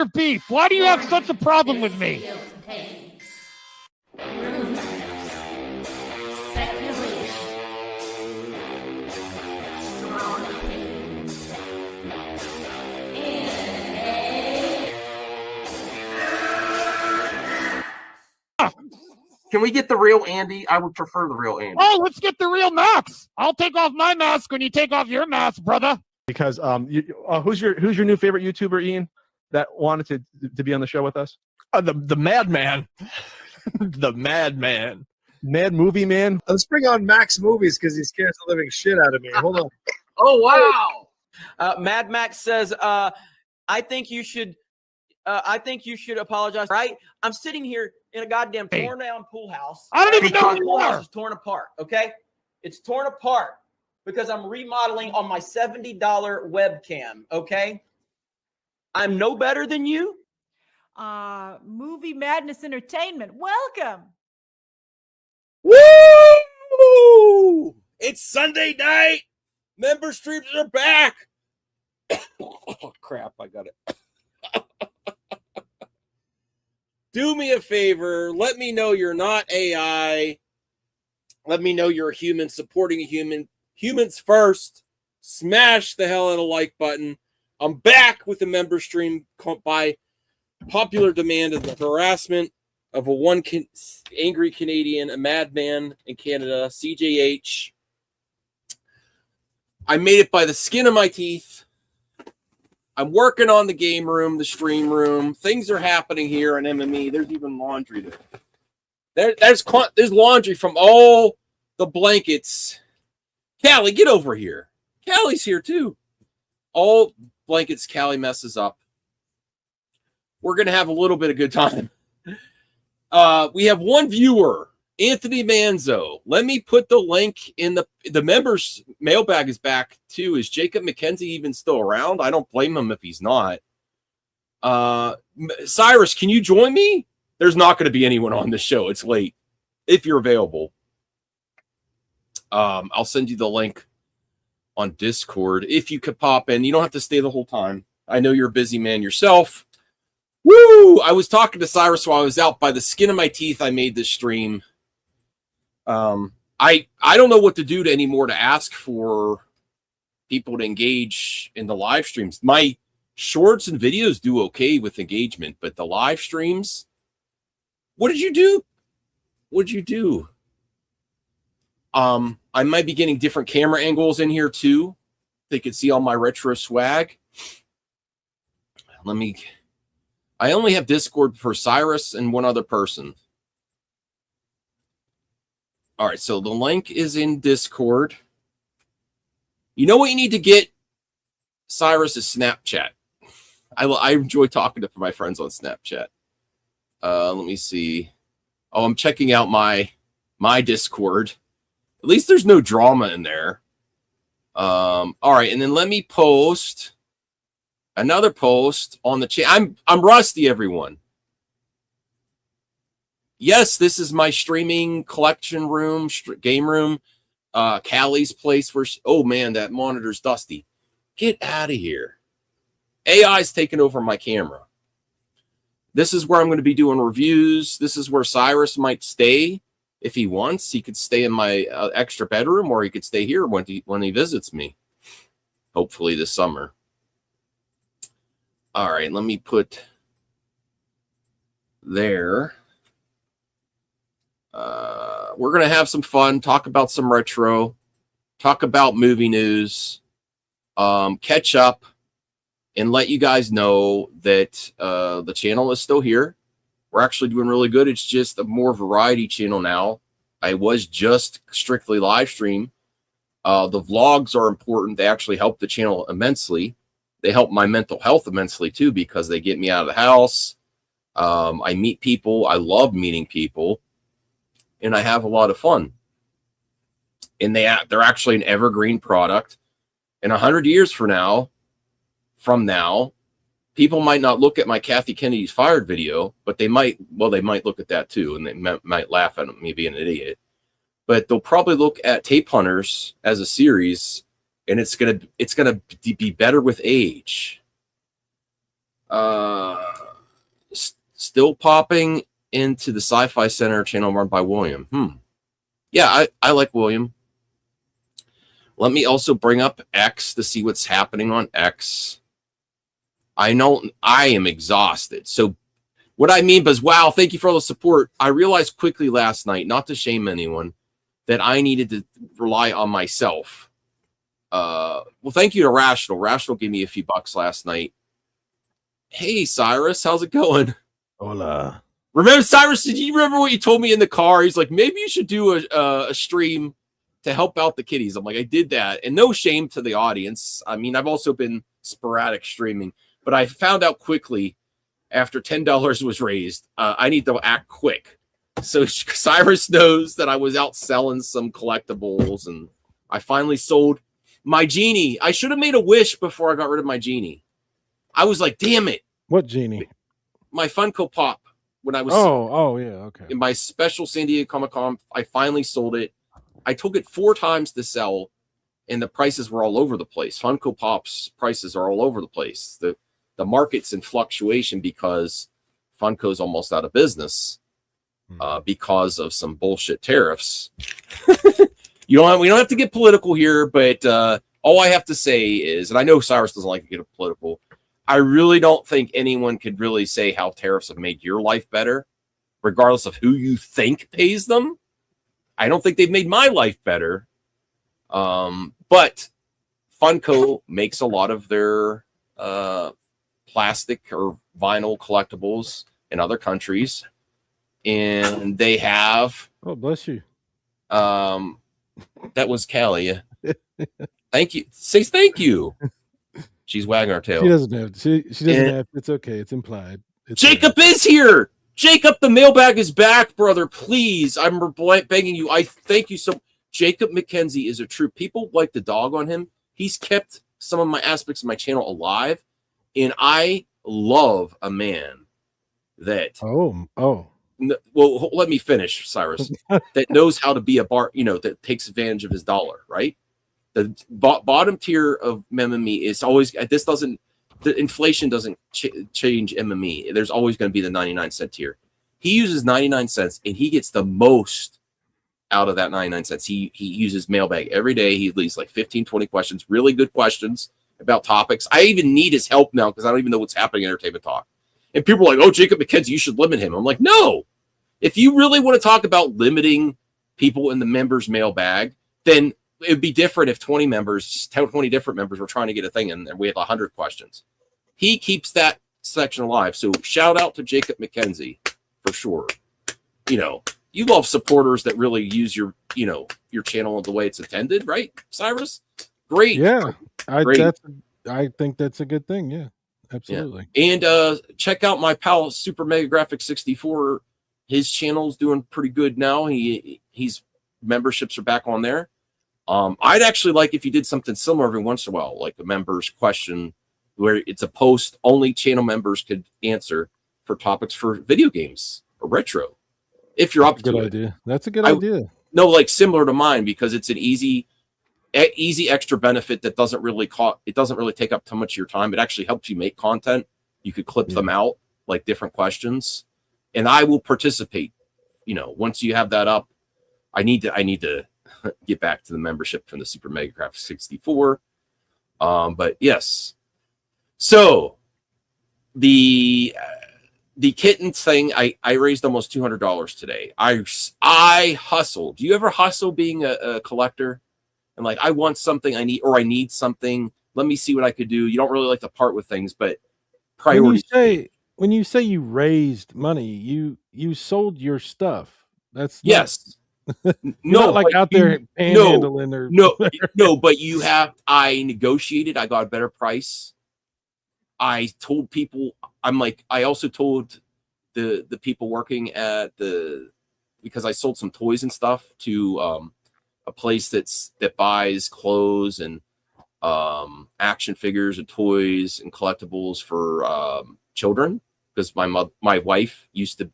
beef? Why do you have such a problem with me? Can we get the real Andy? I would prefer the real Andy. Oh, let's get the real Max. I'll take off my mask when you take off your mask, brother. Because who's your new favorite YouTuber, Ian, that wanted to be on the show with us? The Madman. The Madman. Mad Movie Man. Let's bring on Max Movies because he scares the living shit out of me. Hold on. Oh, wow. Mad Max says, I think you should apologize. Right? I'm sitting here in a goddamn torn down pool house. I don't even know who the you pool are. house is torn apart. Okay, it's torn apart because I'm remodeling on my $70 webcam. Okay, I'm no better than you. Movie Madness Entertainment. Welcome. Woo! It's Sunday night. Member streams are back. Oh, crap. I got it. Do me a favor. Let me know you're not AI. Let me know you're a human supporting a human. Humans first. Smash the hell out of the like button. I'm back with a member stream by popular demand of the harassment of a angry Canadian, a madman in Canada, CJH. I made it by the skin of my teeth. I'm working on the game room, the stream room. Things are happening here in MME. There's even laundry there. There's laundry from all the blankets. Callie, get over here. Callie's here too. All blankets Callie messes up. We're going to have a little bit of good time. We have one viewer, Anthony Manzo. Let me put the link in the members mailbag is back too. Is Jacob McKenzie even still around? I don't blame him if he's not. Cyrus, can you join me? There's not going to be anyone on this show. It's late. If you're available, I'll send you the link on Discord. If you could pop in, you don't have to stay the whole time. I know you're a busy man yourself. Woo! I was talking to Cyrus while I was out. By the skin of my teeth, I made this stream. I don't know what to do anymore to ask for people to engage in the live streams. My shorts and videos do okay with engagement, but the live streams, what did you do? What'd you do? I might be getting different camera angles in here too. They could see all my retro swag. I only have Discord for Cyrus and one other person. All right, so the link is in Discord. You know what you need to get? Cyrus is Snapchat. I enjoy talking to my friends on Snapchat. Let me see. Oh, I'm checking out my Discord. At least there's no drama in there. All right, and then let me post another post on the chat. I'm Rusty, everyone. Yes, this is my streaming collection room, game room. Callie's place where oh man, that monitor's dusty. Get out of here. AI's taking over my camera. This is where I'm going to be doing reviews. This is where Cyrus might stay if he wants. He could stay in my extra bedroom, or he could stay here when he visits me. Hopefully this summer. All right, let me put there. We're going to have some fun, talk about some retro, talk about movie news, catch up, and let you guys know that the channel is still here. We're actually doing really good. It's just a more variety channel now. I was just strictly live stream. The vlogs are important. They actually help the channel immensely. They help my mental health immensely too, because they get me out of the house. I meet people. I love meeting people. And I have a lot of fun. And they're actually an evergreen product. And 100 years from now, people might not look at my Kathy Kennedy's fired video, but they might look at that too, and they might laugh at me being an idiot. But they'll probably look at Tape Hunters as a series, and it's gonna be better with age. Still popping into the Sci-Fi Center channel run by William. Yeah, I like William. Let me also bring up X to see what's happening on X. I know I am exhausted. So what I mean is, wow, thank you for all the support. I realized quickly last night, not to shame anyone, that I needed to rely on myself. Well, thank you to Rational. Rational gave me a few bucks last night. Hey, Cyrus, how's it going? Hola. Remember, Cyrus, did you remember what you told me in the car? He's like, maybe you should do a stream to help out the kiddies. I'm like, I did that. And no shame to the audience. I mean, I've also been sporadic streaming. But I found out quickly after $10 was raised, I need to act quick. So Cyrus knows that I was out selling some collectibles, and I finally sold my genie. I should have made a wish before I got rid of my genie. I was like, damn it. What genie? My Funko Pop. When I was yeah, okay. in my special San Diego Comic-Con, I finally sold it. I took it 4 times to sell, and the prices were all over the place. Funko Pop's prices are all over the place. The market's in fluctuation because Funko's almost out of business because of some bullshit tariffs. We don't have to get political here, but all I have to say is, and I know Cyrus doesn't like to get political, I really don't think anyone could really say how tariffs have made your life better, regardless of who you think pays them. I don't think they've made my life better. But Funko makes a lot of their plastic or vinyl collectibles in other countries, and they have bless you. That was Callie. Thank you. Say thank you. She's wagging her tail. She doesn't have. She doesn't have. It's okay. It's implied. It's Jacob is here. Jacob, the mailbag is back, brother. Please, I'm begging you. I thank you so. Jacob McKenzie is a true. People like the dog on him. He's kept some of my aspects of my channel alive, and I love a man that. Well, let me finish, Cyrus. That knows how to be a that takes advantage of his dollar, right? The bottom tier of MME is always. The inflation doesn't change MME. There's always going to be the 99-cent tier. He uses 99 cents, and he gets the most out of that 99 cents. He uses mailbag every day. He leaves like 15, 20 questions, really good questions about topics. I even need his help now because I don't even know what's happening in Entertainment Talk. And people are like, oh, Jacob McKenzie, you should limit him. I'm like, no. If you really want to talk about limiting people in the members' mailbag, then it would be different if 20 different members were trying to get a thing in, and we have 100 questions. He keeps that section alive. So shout out to Jacob McKenzie for sure. You love supporters that really use your channel the way it's intended, right, Cyrus? Great. Yeah, Great. I think that's a good thing. Yeah, absolutely. Yeah. And check out my pal Super Mega Graphic 64. His channel's doing pretty good now. He's memberships are back on there. I'd actually like if you did something similar every once in a while, like a members question where it's a post only channel members could answer for topics for video games or retro. If you're up to it. Good idea. That's a good idea. No, like similar to mine because it's an easy extra benefit that doesn't really take up too much of your time. It actually helps you make content. You could clip them out like different questions, and I will participate. Once you have that up, I need to get back to the membership from the Super Mega Graphics 64. But yes, so the kitten thing, I raised almost $200 today. I hustle. Do you ever hustle being a collector? And like, I want something I need something. Let me see what I could do. You don't really like to part with things, but priorities. When you say you raised money, you sold your stuff. That's yes. Not like out there panhandling or no, but I negotiated. I got a better price. I told people, I also told the people working at because I sold some toys and stuff to a place that buys clothes and action figures and toys and collectibles for children. Because my wife used to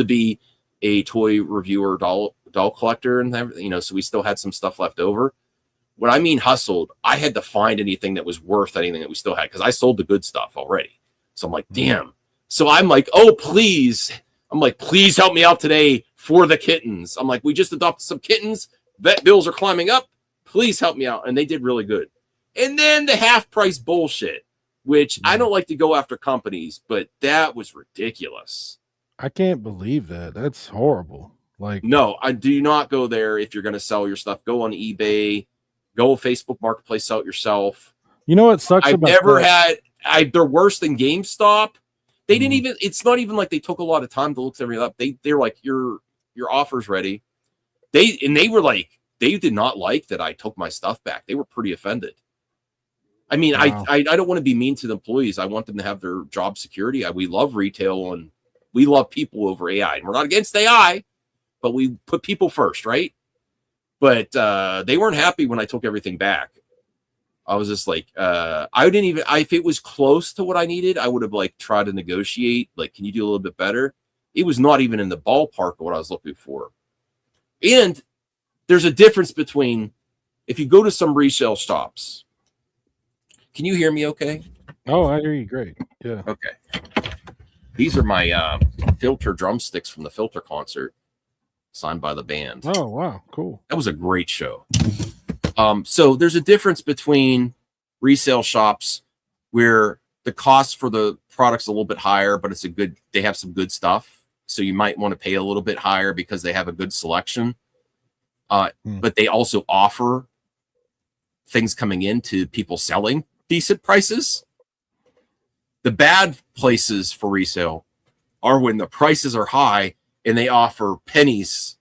be a toy reviewer, doll collector, and everything, so we still had some stuff left over. When I mean hustled, I had to find anything that was worth anything that we still had because I sold the good stuff already. So I'm like, damn. So I'm like, oh, please. I'm like, please help me out today for the kittens. I'm like, we just adopted some kittens. Vet bills are climbing up. Please help me out. And they did really good. And then the half price bullshit, which I don't like to go after companies, but that was ridiculous. I can't believe that. That's horrible. Like, no, I do not go there if you're going to sell your stuff. Go on eBay, go Facebook Marketplace, sell it yourself. You know what sucks I've about never that? they're worse than GameStop. They didn't even, it's not even like they took a lot of time to look everything up. They're like, your offer's ready. They were like, they did not like that I took my stuff back. They were pretty offended. I mean, Wow. I don't want to be mean to the employees. I want them to have their job security. We love retail and we love people over AI. And we're not against AI, but we put people first, right? But they weren't happy when I took everything back. I was just like, if it was close to what I needed, I would have like tried to negotiate. Like, can you do a little bit better? It was not even in the ballpark of what I was looking for. And there's a difference between if you go to some resale shops. Can you hear me okay? Oh, I hear you great. Yeah. Okay. These are my filter drumsticks from the Filter concert signed by the band. Oh, wow. Cool. That was a great show. So there's a difference between resale shops where the cost for the product's a little bit higher, but they have some good stuff. So you might want to pay a little bit higher because they have a good selection. But they also offer things coming in to people selling decent prices. The bad places for resale are when the prices are high and they offer pennies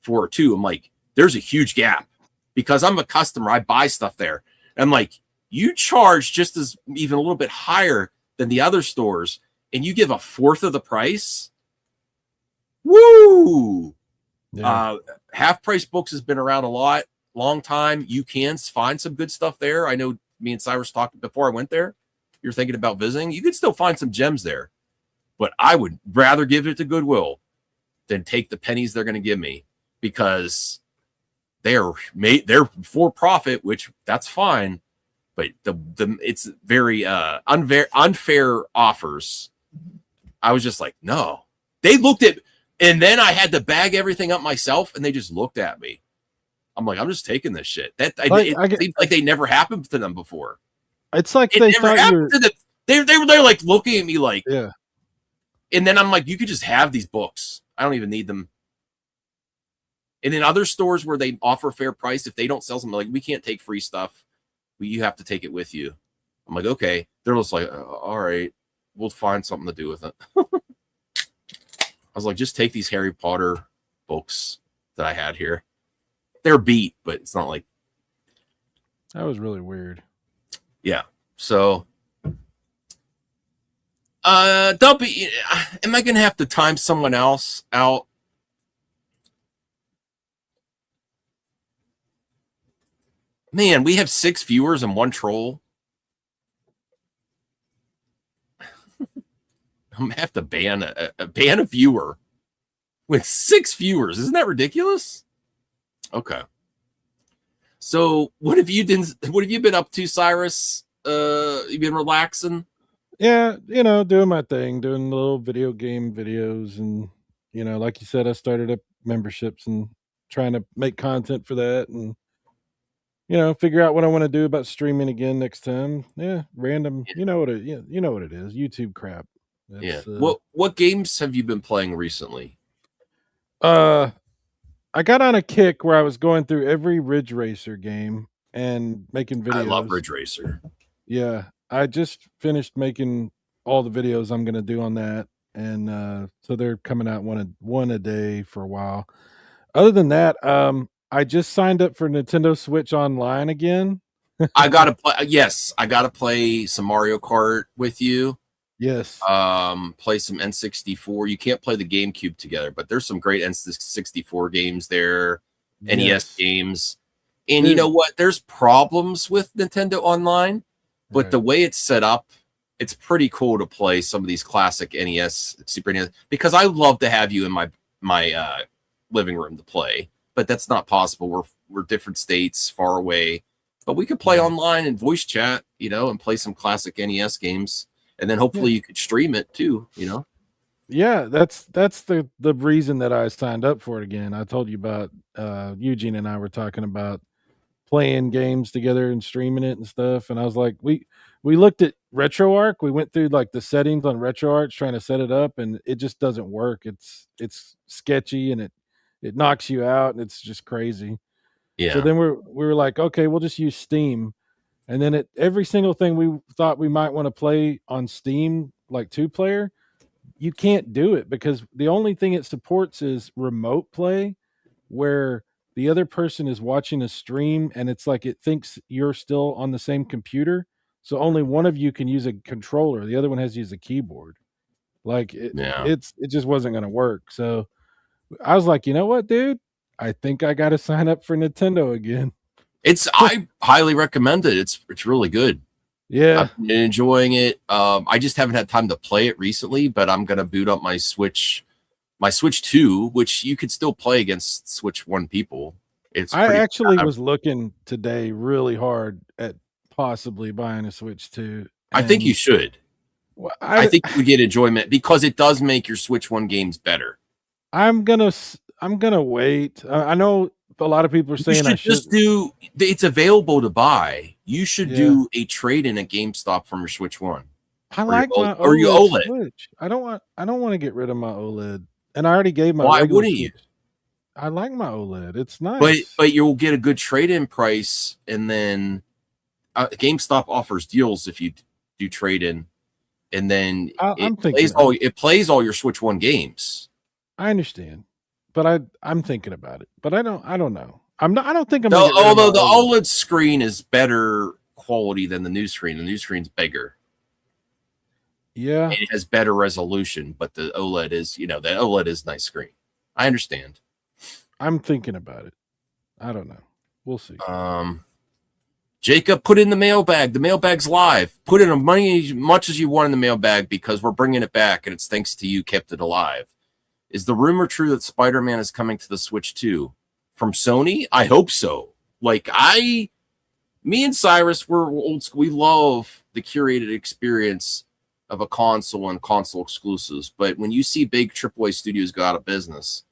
for it too. I'm like, there's a huge gap because I'm a customer. I buy stuff there. I'm like, you charge just as even a little bit higher than the other stores and you give a fourth of the price. Woo! Yeah. Half price books has been around long time. You can find some good stuff there. I know me and Cyrus talked before I went there. You're thinking about visiting. You could still find some gems there, but I would rather give it to Goodwill than take the pennies they're going to give me because they're for profit, which that's fine. But it's very unfair offers. I was just like, no. They looked at, and then I had to bag everything up myself, and they just looked at me. I'm like, I'm just taking this shit. It seems like they never happened to them before. It's like It they never thought happened to them. They were like looking at me like, yeah. And then I'm like, you could just have these books. I don't even need them. And in other stores where they offer fair price, if they don't sell something, like, we can't take free stuff. You have to take it with you. I'm like, okay. They're just like, all right, we'll find something to do with it. I was like, just take these Harry Potter books that I had here. They're beat, but it's not like. That was really weird. Yeah. So, don't be. Am I gonna have to time someone else out? Man, we have 6 viewers and 1 troll. I'm gonna have to ban a viewer with 6 viewers. Isn't that ridiculous? Okay. So what have you been up to, Cyrus? You been relaxing? Yeah, doing my thing, doing little video game videos, and like you said, I started up memberships and trying to make content for that, and figure out what I want to do about streaming again next time. Yeah, random. You know what it is. YouTube crap. Yeah. What games have you been playing recently? I got on a kick where I was going through every Ridge Racer game and making videos. I love Ridge Racer. Yeah, I just finished making all the videos I'm going to do on that, and so they're coming out one a day for a while. Other than that, I just signed up for Nintendo Switch Online again. I gotta play. Yes, I gotta play some Mario Kart with you. Yes. Play some N64. You can't play the GameCube together, but there's some great N64 games there, NES games. And you know what? There's problems with Nintendo Online, but the way it's set up, it's pretty cool to play some of these classic NES, Super NES, because I love to have you in my living room to play. but that's not possible. We're different states, far away. But we could play online and voice chat, and play some classic NES games, and then hopefully you could stream it too, Yeah, that's the reason that I signed up for it again. I told you about Eugene and I were talking about playing games together and streaming it and stuff. And I was like, we looked at RetroArch. We went through like the settings on RetroArch trying to set it up, and it just doesn't work. It's sketchy and it knocks you out, and it's just crazy. Yeah. So then we were like, okay, we'll just use Steam. And then every single thing we thought we might want to play on Steam, like 2-player, you can't do it because the only thing it supports is remote play, where the other person is watching a stream and it's like it thinks you're still on the same computer. So only one of you can use a controller. The other one has to use a keyboard. Like it just wasn't going to work. So I was like, you know what, dude? I think I got to sign up for Nintendo again. I highly recommend it. It's really good. Yeah. I've been enjoying it. I just haven't had time to play it recently, but I'm going to boot up my Switch 2, which you could still play against Switch 1 people. I actually was looking today really hard at possibly buying a Switch 2. I think you should. Well, I think you would get enjoyment because it does make your Switch 1 games better. I'm gonna wait. I know a lot of people are saying I should just do. It's available to buy. You should do a trade in at GameStop from your Switch 1. I like my or your OLED. Switch. I don't want to get rid of my OLED, and I already gave my. Why wouldn't you? I like my OLED. It's nice. But you'll get a good trade-in price, and then GameStop offers deals if you do trade-in, and then it plays all your Switch 1 games. I understand, but I'm thinking about it. But I don't know. I don't think I'm. Although the OLED screen is better quality than the new screen. The new screen's bigger. Yeah, and it has better resolution, but the OLED is, the OLED is nice screen. I understand. I'm thinking about it. I don't know. We'll see. Jacob, put in the mailbag. The mailbag's live. Put in as much as you want in the mailbag because we're bringing it back, and it's thanks to you kept it alive. Is the rumor true that Spider-Man is coming to the Switch 2 from Sony? I hope so. Me and Cyrus, we're old school. We love the curated experience of a console and console exclusives. But when you see big AAA studios go out of business,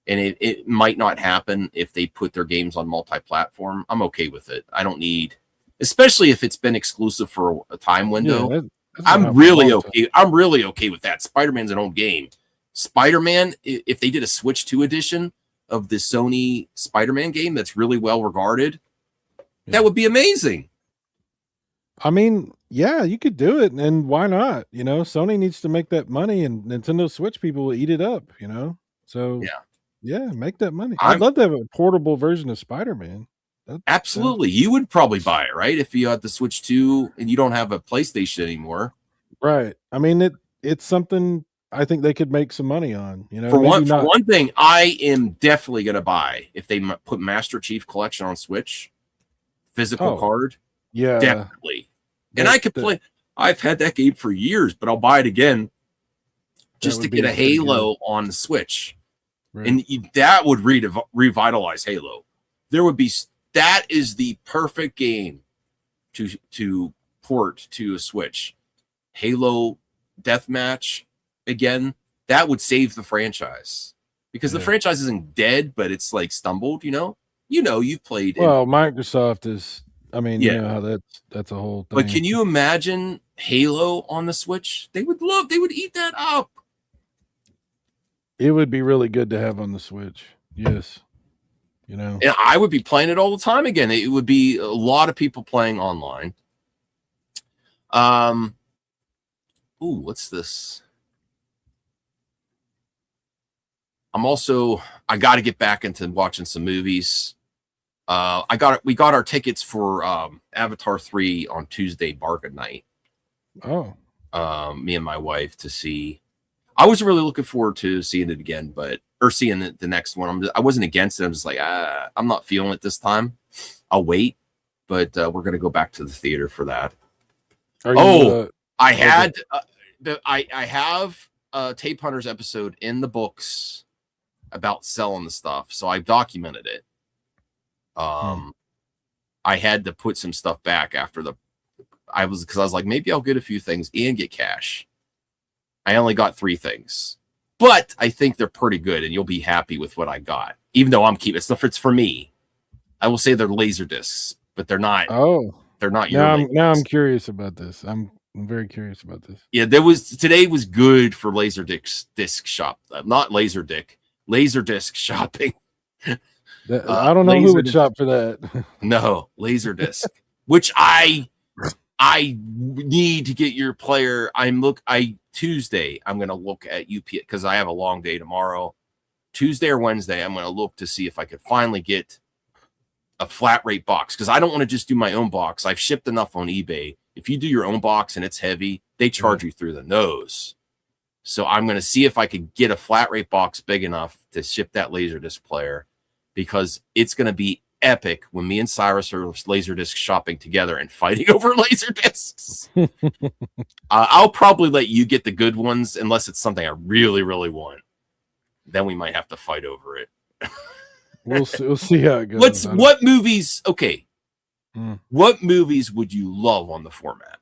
and it might not happen if they put their games on multi-platform, I'm okay with it. I don't need, especially if it's been exclusive for a time window. Yeah, I'm really okay. I'm really okay with that. Spider-Man's an old game. Spider-Man, if they did a Switch 2 edition of the Sony Spider-Man game that's really well regarded, that would be amazing. I mean, yeah, you could do it, and why not? Sony needs to make that money, and Nintendo Switch people will eat it up. So yeah, make that money. I'd love to have a portable version of Spider-Man. Absolutely, you would probably buy it, right? If you had the Switch 2 and you don't have a PlayStation anymore, right? I mean, it's something I think they could make some money on. For one thing, I am definitely going to buy if they put Master Chief Collection on Switch, physical card. Yeah, definitely. And I could play. I've had that game for years, but I'll buy it again just to get a Halo on the Switch, and that would revitalize Halo. That is the perfect game to port to a Switch. Halo Deathmatch again. That would save the franchise because the franchise isn't dead, but it's like stumbled. You've played. Well, Microsoft is. I mean, you know how that's a whole thing. But can you imagine Halo on the Switch? They would eat that up. It would be really good to have on the Switch. Yes. And I would be playing it all the time again. It would be a lot of people playing online. What's this? I got to get back into watching some movies. We got our tickets for Avatar 3 on Tuesday, bargain night. Oh. Me and my wife to see. I was really looking forward to seeing it again, or seeing the next one. I wasn't against it. I'm just like, I'm not feeling it this time. I'll wait, but we're gonna go back to the theater for that. I have a Tape Hunters episode in the books about selling the stuff, so I documented it. I had to put some stuff back after I was like, maybe I'll get a few things and get cash. I only got 3 things, but I think they're pretty good, and you'll be happy with what I got. Even though I'm keeping stuff, it's for me. I will say they're laser discs, but they're not. Oh, they're not your. now I'm curious about this. I'm very curious about this. Yeah, today was good for laser disc shop, not laser disc shopping. I don't know who would shop for that. No, laser disc, which I need to get your player. Tuesday I'm going to look at UP because I have a long day tomorrow. Tuesday or Wednesday I'm going to look to see if I could finally get a flat rate box, because I don't want to just do my own box. I've shipped enough on eBay. If you do your own box and it's heavy, they charge you through the nose. So I'm going to see if I could get a flat rate box big enough to ship that Laserdisc player, because it's going to be epic when me and Cyrus are Laserdisc shopping together and fighting over Laserdiscs. I'll probably let you get the good ones unless it's something I really, really want. Then we might have to fight over it. We'll see how it goes. What movies? Okay. What movies would you love on the format?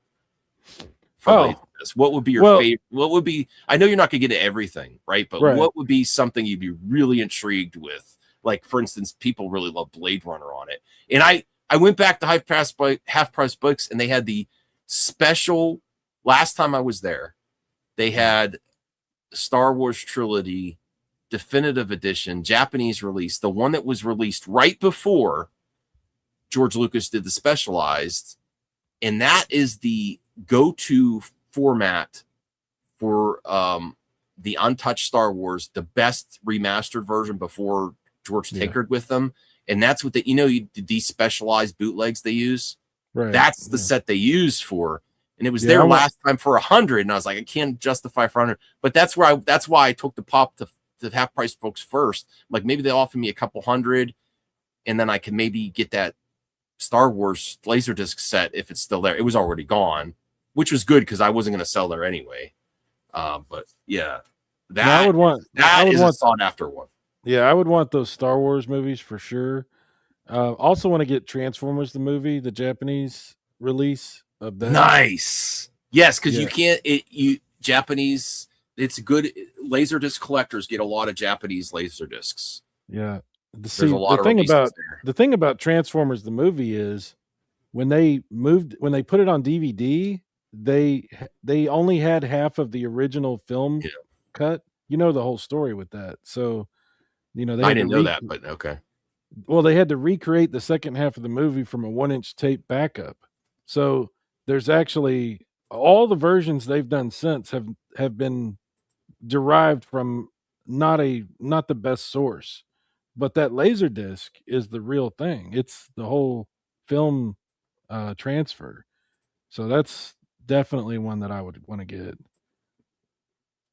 What would be your favorite? What would be? I know you're not going to get to everything, right? But what would be something you'd be really intrigued with? Like, for instance, people really love Blade Runner on it. And I went back to Half Price Books, and they had the special. Last time I was there, they had Star Wars Trilogy Definitive Edition, Japanese release, the one that was released right before George Lucas did the Specialized, and that is the go-to format for the untouched Star Wars, the best remastered version before George tinkered with them. And that's what the despecialized bootlegs they use. Right. That's the set they use for. And it was there last time for 100, and I was like, I can't justify for 100. But that's why I took the pop to Half Price Books first. Like, maybe they offer me a couple hundred, and then I can maybe get that Star Wars Laserdisc set if it's still there. It was already gone, which was good because I wasn't going to sell there anyway. But yeah, that is a sought after one. Yeah, I would want those Star Wars movies for sure. Also want to get Transformers the movie, the Japanese release of that. Nice. Yes, because you can't. Japanese. It's good. Laserdisc collectors get a lot of Japanese Laserdiscs. Yeah. The thing about Transformers the movie is when they put it on DVD, they only had half of the original film cut. You know the whole story with that. So, I didn't know that, but okay. Well, they had to recreate the second half of the movie from a 1-inch tape backup. So there's actually all the versions they've done since have been derived from not the best source, but that Laserdisc is the real thing. It's the whole film transfer. So that's definitely one that I would want to get.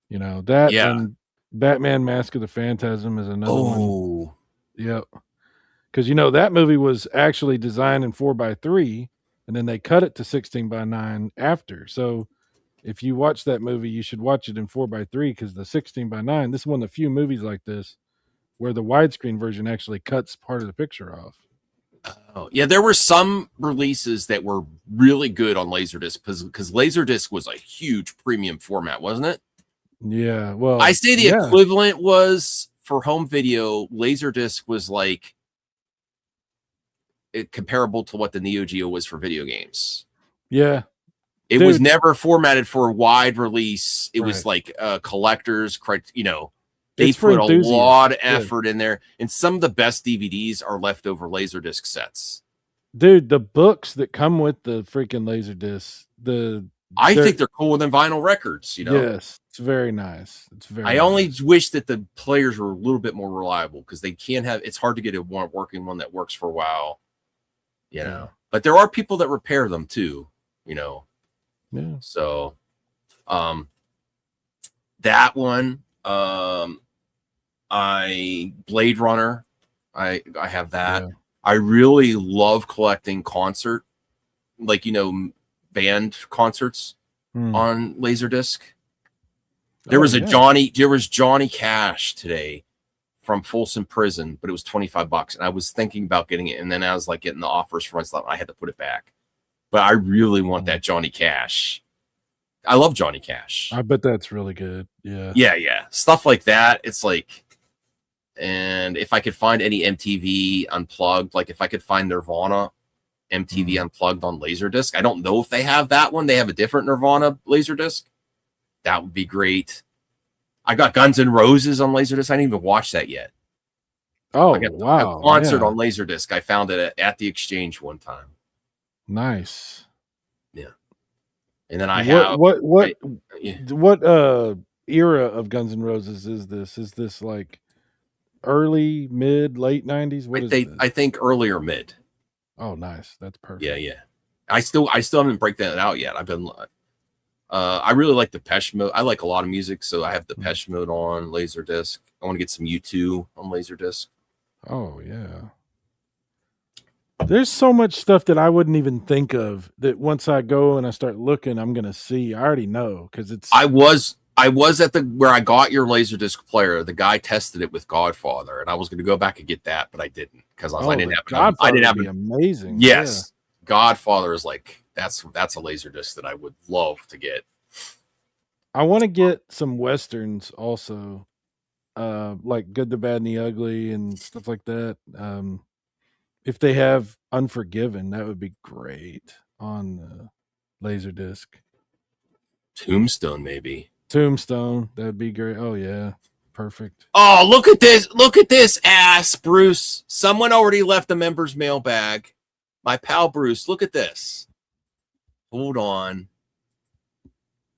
And Batman Mask of the Phantasm is another one. Yep. Because that movie was actually designed in 4:3, and then they cut it to 16:9 after. So if you watch that movie, you should watch it in 4:3, because the 16:9, this is one of the few movies like this where the widescreen version actually cuts part of the picture off. Oh, yeah, there were some releases that were really good on Laserdisc because Laserdisc was a huge premium format, wasn't it? Yeah, well, I say the equivalent was for home video. Laserdisc was like comparable to what the Neo Geo was for video games. Yeah, it was never formatted for a wide release. It was like collectors, they put a lot of effort in there, and some of the best DVDs are leftover Laserdisc sets. Dude, the books that come with the freaking Laserdisc, I think they're cooler than vinyl records. Yes, it's very nice. I only wish that the players were a little bit more reliable, because they can't have. It's hard to get a working one that works for a while. But there are people that repair them too. Yeah. So, that one. Blade Runner, I have that. I really love collecting concert, band concerts on Laserdisc. There was Johnny Cash today from Folsom Prison, but it was $25, and I was thinking about getting it, and then I was like getting the offers for myself. I had to put it back, but I really want that Johnny Cash. I love Johnny Cash. I bet that's really good. Yeah. Yeah, stuff like that. It's like, and if I could find any MTV Unplugged, like if I could find Nirvana MTV Unplugged on Laserdisc, I don't know if they have that one. They have a different Nirvana Laserdisc. That would be great. I got Guns N' Roses on Laserdisc. I didn't even watch that yet. Oh, I got wow. a concert yeah. on Laserdisc. I found it at the Exchange one time. Nice. Yeah. And then I have what yeah. era of Guns N' Roses is this? Is this like early, mid, late 90s? What is this? I think earlier mid. Oh, nice. That's perfect. Yeah. I still haven't break that out yet. I've been I really like Depeche Mode. I like a lot of music, so I have Depeche Mode on Laserdisc. I want to get some U2 on Laserdisc. Oh, yeah. There's so much stuff that I wouldn't even think of that once I go and I start looking, I'm gonna see. I already know because it's. I was at the where I got your Laserdisc player. The guy tested it with Godfather, and I was going to go back and get that, but I didn't because I didn't have. Godfather I didn't have would be amazing. Yes, yeah. Godfather is like that's a Laserdisc that I would love to get. I want to get some westerns also, like Good, the Bad, and the Ugly and stuff like that. If they have Unforgiven, that would be great on Laserdisc. Tombstone, maybe. Tombstone, that'd be great. Oh yeah, perfect. Oh, look at this! Look at this ass, Bruce. Someone already left the members' mailbag. My pal Bruce, look at this. Hold on.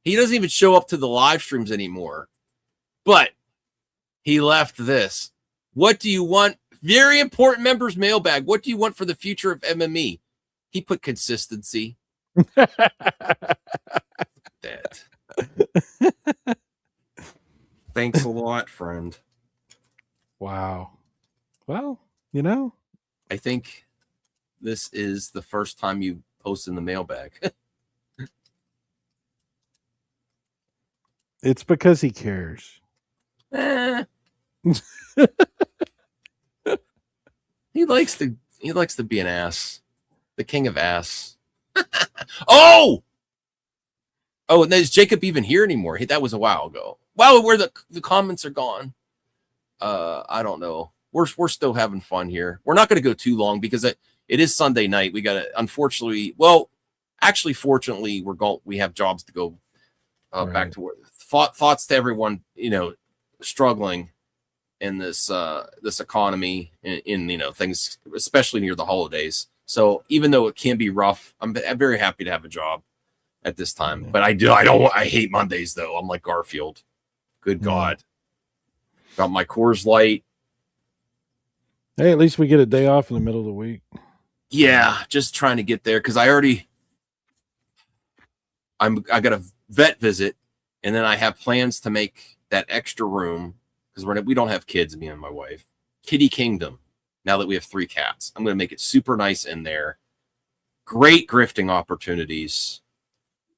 He doesn't even show up to the live streams anymore. But he left this. What do you want? Very important members' mailbag. What do you want for the future of MME? He put consistency. That. Thanks a lot, friend. Wow. Well, I think this is the first time you post in the mailbag. it's because he cares. He likes to be an ass. The king of ass. Oh, and is Jacob even here anymore? That was a while ago. Wow, where the comments are gone. I don't know. We're still having fun here. We're not going to go too long because it is Sunday night. We got to, unfortunately, fortunately, we have jobs to go back to work. Thoughts to everyone, struggling in this economy in things, especially near the holidays. So even though it can be rough, I'm very happy to have a job at this time. But I hate Mondays though. I'm like Garfield. Good God. Got my Coors Light. Hey, at least we get a day off in the middle of the week. Yeah, just trying to get there because I got a vet visit, and then I have plans to make that extra room because we don't have kids, me and my wife. Kitty Kingdom. Now that we have 3 cats, I'm going to make it super nice in there. Great grifting opportunities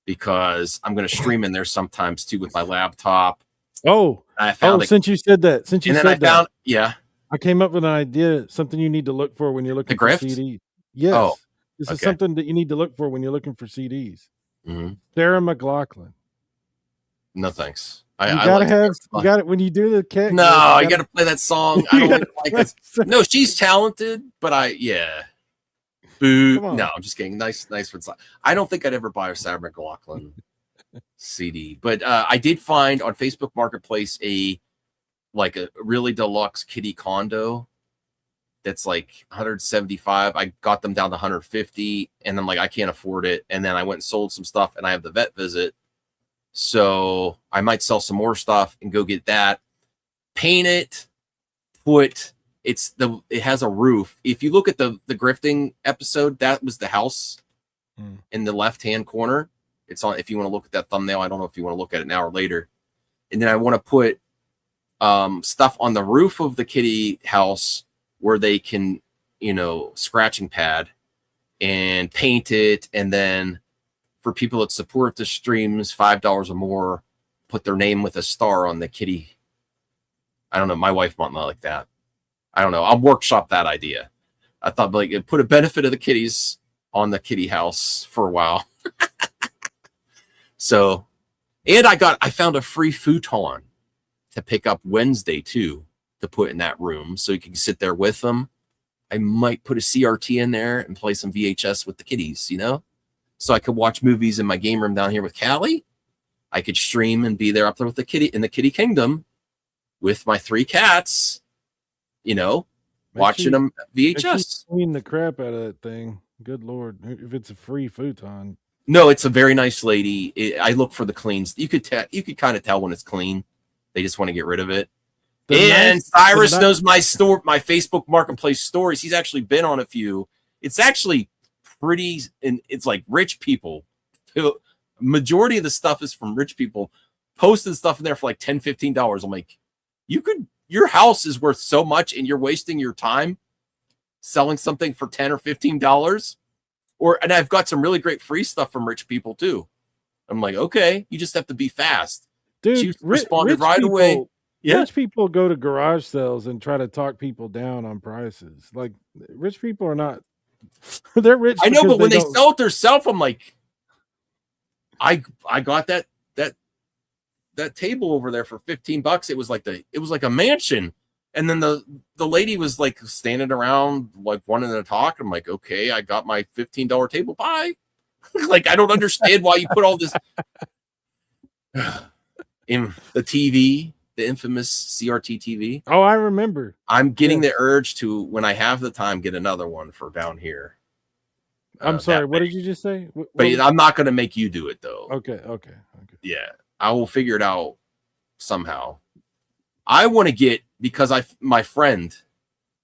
because I'm going to stream in there sometimes too with my laptop. Since you said that, yeah, I came up with an idea, something you need to look for when you're looking for CDs. Yes. This is something that you need to look for when you're looking for CDs. Mm-hmm. Sarah McLachlan. No, thanks. You got it when you do the cat. No, you got to play that song. I don't even like it. No, she's talented, but boo. No, I'm just kidding. Nice for the song. I don't think I'd ever buy a Sarah McLachlan CD, but I did find on Facebook Marketplace a really deluxe kitty condo that's like 175. I got them down to 150, and I'm like, I can't afford it. And then I went and sold some stuff, and I have the vet visit. So I might sell some more stuff and go get that, paint it, it has a roof. If you look at the grifting episode, that was the house in the left-hand corner. It's on, if you want to look at that thumbnail. I don't know if you want to look at it now or later. And then I want to put stuff on the roof of the kitty house where they can, scratching pad and paint it. And then for people that support the streams, $5 or more, put their name with a star on the kitty I don't know. My wife might not like that. I don't know. I'll workshop that idea. I thought like it put a benefit of the kitties on the kitty house for a while. So, and I found a free futon to pick up Wednesday too, to put in that room so you can sit there with them. I might put a CRT in there and play some VHS with the kitties, you know? So I could watch movies in my game room down here with Callie. I could stream and be there up there with the kitty in the kitty kingdom with my 3 cats, you know, watching them VHS. Clean the crap out of that thing. Good Lord. If it's a free futon. No, it's a very nice lady. I look for the cleans. You could kind of tell when it's clean. They just want to get rid of it. Cyrus knows my Facebook Marketplace stories. He's actually been on a few. It's actually pretty, and it's like rich people. Majority of the stuff is from rich people posting stuff in there for like $10, $15. I'm like, your house is worth so much and you're wasting your time selling something for $10 or $15. And I've got some really great free stuff from rich people too. I'm like, okay, you just have to be fast. Dude, she responded right away. Yeah. Rich people go to garage sales and try to talk people down on prices. Like rich people are not. They're rich. I know, but when they sell it themselves, I'm like, I got that table over there for $15. It was like a mansion. And then the lady was like standing around like wanting to talk. I'm like, okay, I got my $15 table. Bye. Like, I don't understand why you put all this in the TV, the infamous CRT TV. Oh, I remember. I'm getting the urge to, when I have the time, get another one for down here. I'm sorry. What did you just say? But I'm not going to make you do it though. Okay. Yeah, I will figure it out somehow. I want to get, because my friend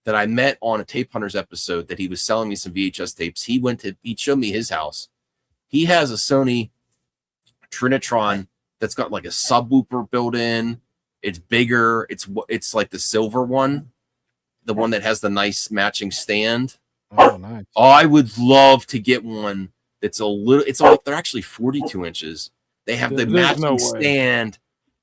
that I met on a Tape Hunters episode that he was selling me some VHS tapes. He showed me his house. He has a Sony Trinitron that's got like a subwoofer built in. It's bigger. It's like the silver one, the one that has the nice matching stand. Oh, nice. Oh, I would love to get one that's they're actually 42 inches. They have the matching stand.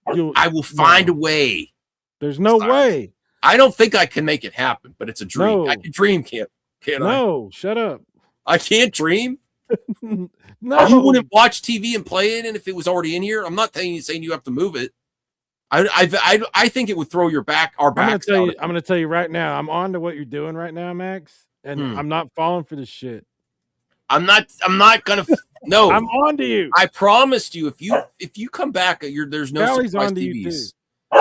I will find a way. There's no way. I don't think I can make it happen, but it's a dream. No. I can dream, can't I? No, shut up. I can't dream. No. You wouldn't watch TV and play it, and if it was already in here, I'm not saying you have to move it. I think it would throw our backs. I'm going to tell you right now. I'm on to what you're doing right now, Max, and I'm not falling for this shit. I'm not gonna. No, I'm on to you. I promised you. If you come back, there's no Callie's surprise on to TVs. you too.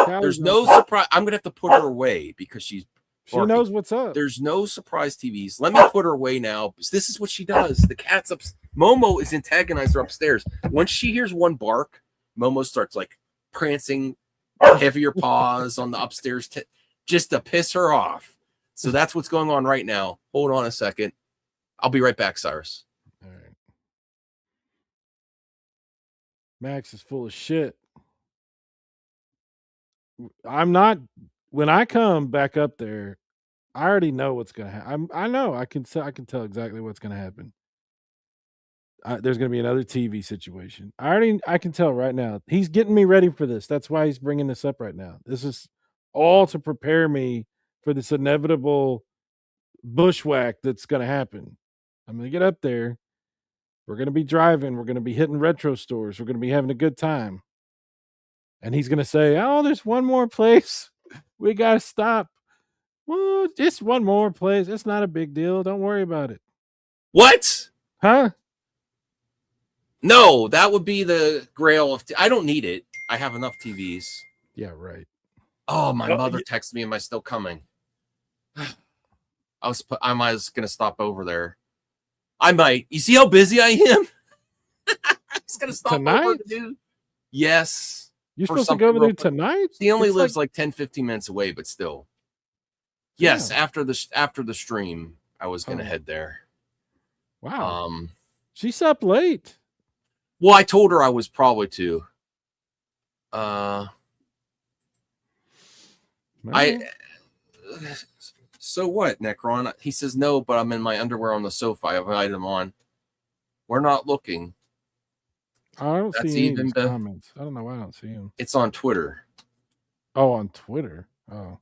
There's no surprise. I'm gonna have to put her away because she knows what's up. There's no surprise TVs. Let me put her away now. This is what she does. The cat's up. Momo is antagonized her upstairs. Once she hears one bark, Momo starts like prancing, heavier paws on the upstairs just to piss her off. So that's what's going on right now. Hold on a second. I'll be right back, Cyrus. All right. Max is full of shit. I'm not. When I come back up there, I already know what's gonna happen. I know. I can tell exactly what's gonna happen. There's gonna be another TV situation. I can tell right now. He's getting me ready for this. That's why he's bringing this up right now. This is all to prepare me for this inevitable bushwhack that's gonna happen. I'm gonna get up there. We're gonna be driving. We're gonna be hitting retro stores. We're gonna be having a good time. And he's going to say, oh, there's one more place. We got to stop. Well, just one more place. It's not a big deal. Don't worry about it. What? Huh? No, that would be the grail of... I don't need it. I have enough TVs. Yeah, right. Oh, my mother texted me. Am I still coming? I was going to stop over there. I might. You see how busy I am? I'm just going to stop over to do... Yes. You're supposed to go over there tonight? He only lives like 10, 15 minutes away, but still. Yes, yeah. After the stream, I was going to head there. Wow. She's up late. Well, I told her I was probably to. So what, Necron? He says no, but I'm in my underwear on the sofa. I have an item on. We're not looking. I don't see any comments. I don't know why I don't see him. It's on Twitter. Oh, on Twitter. Oh,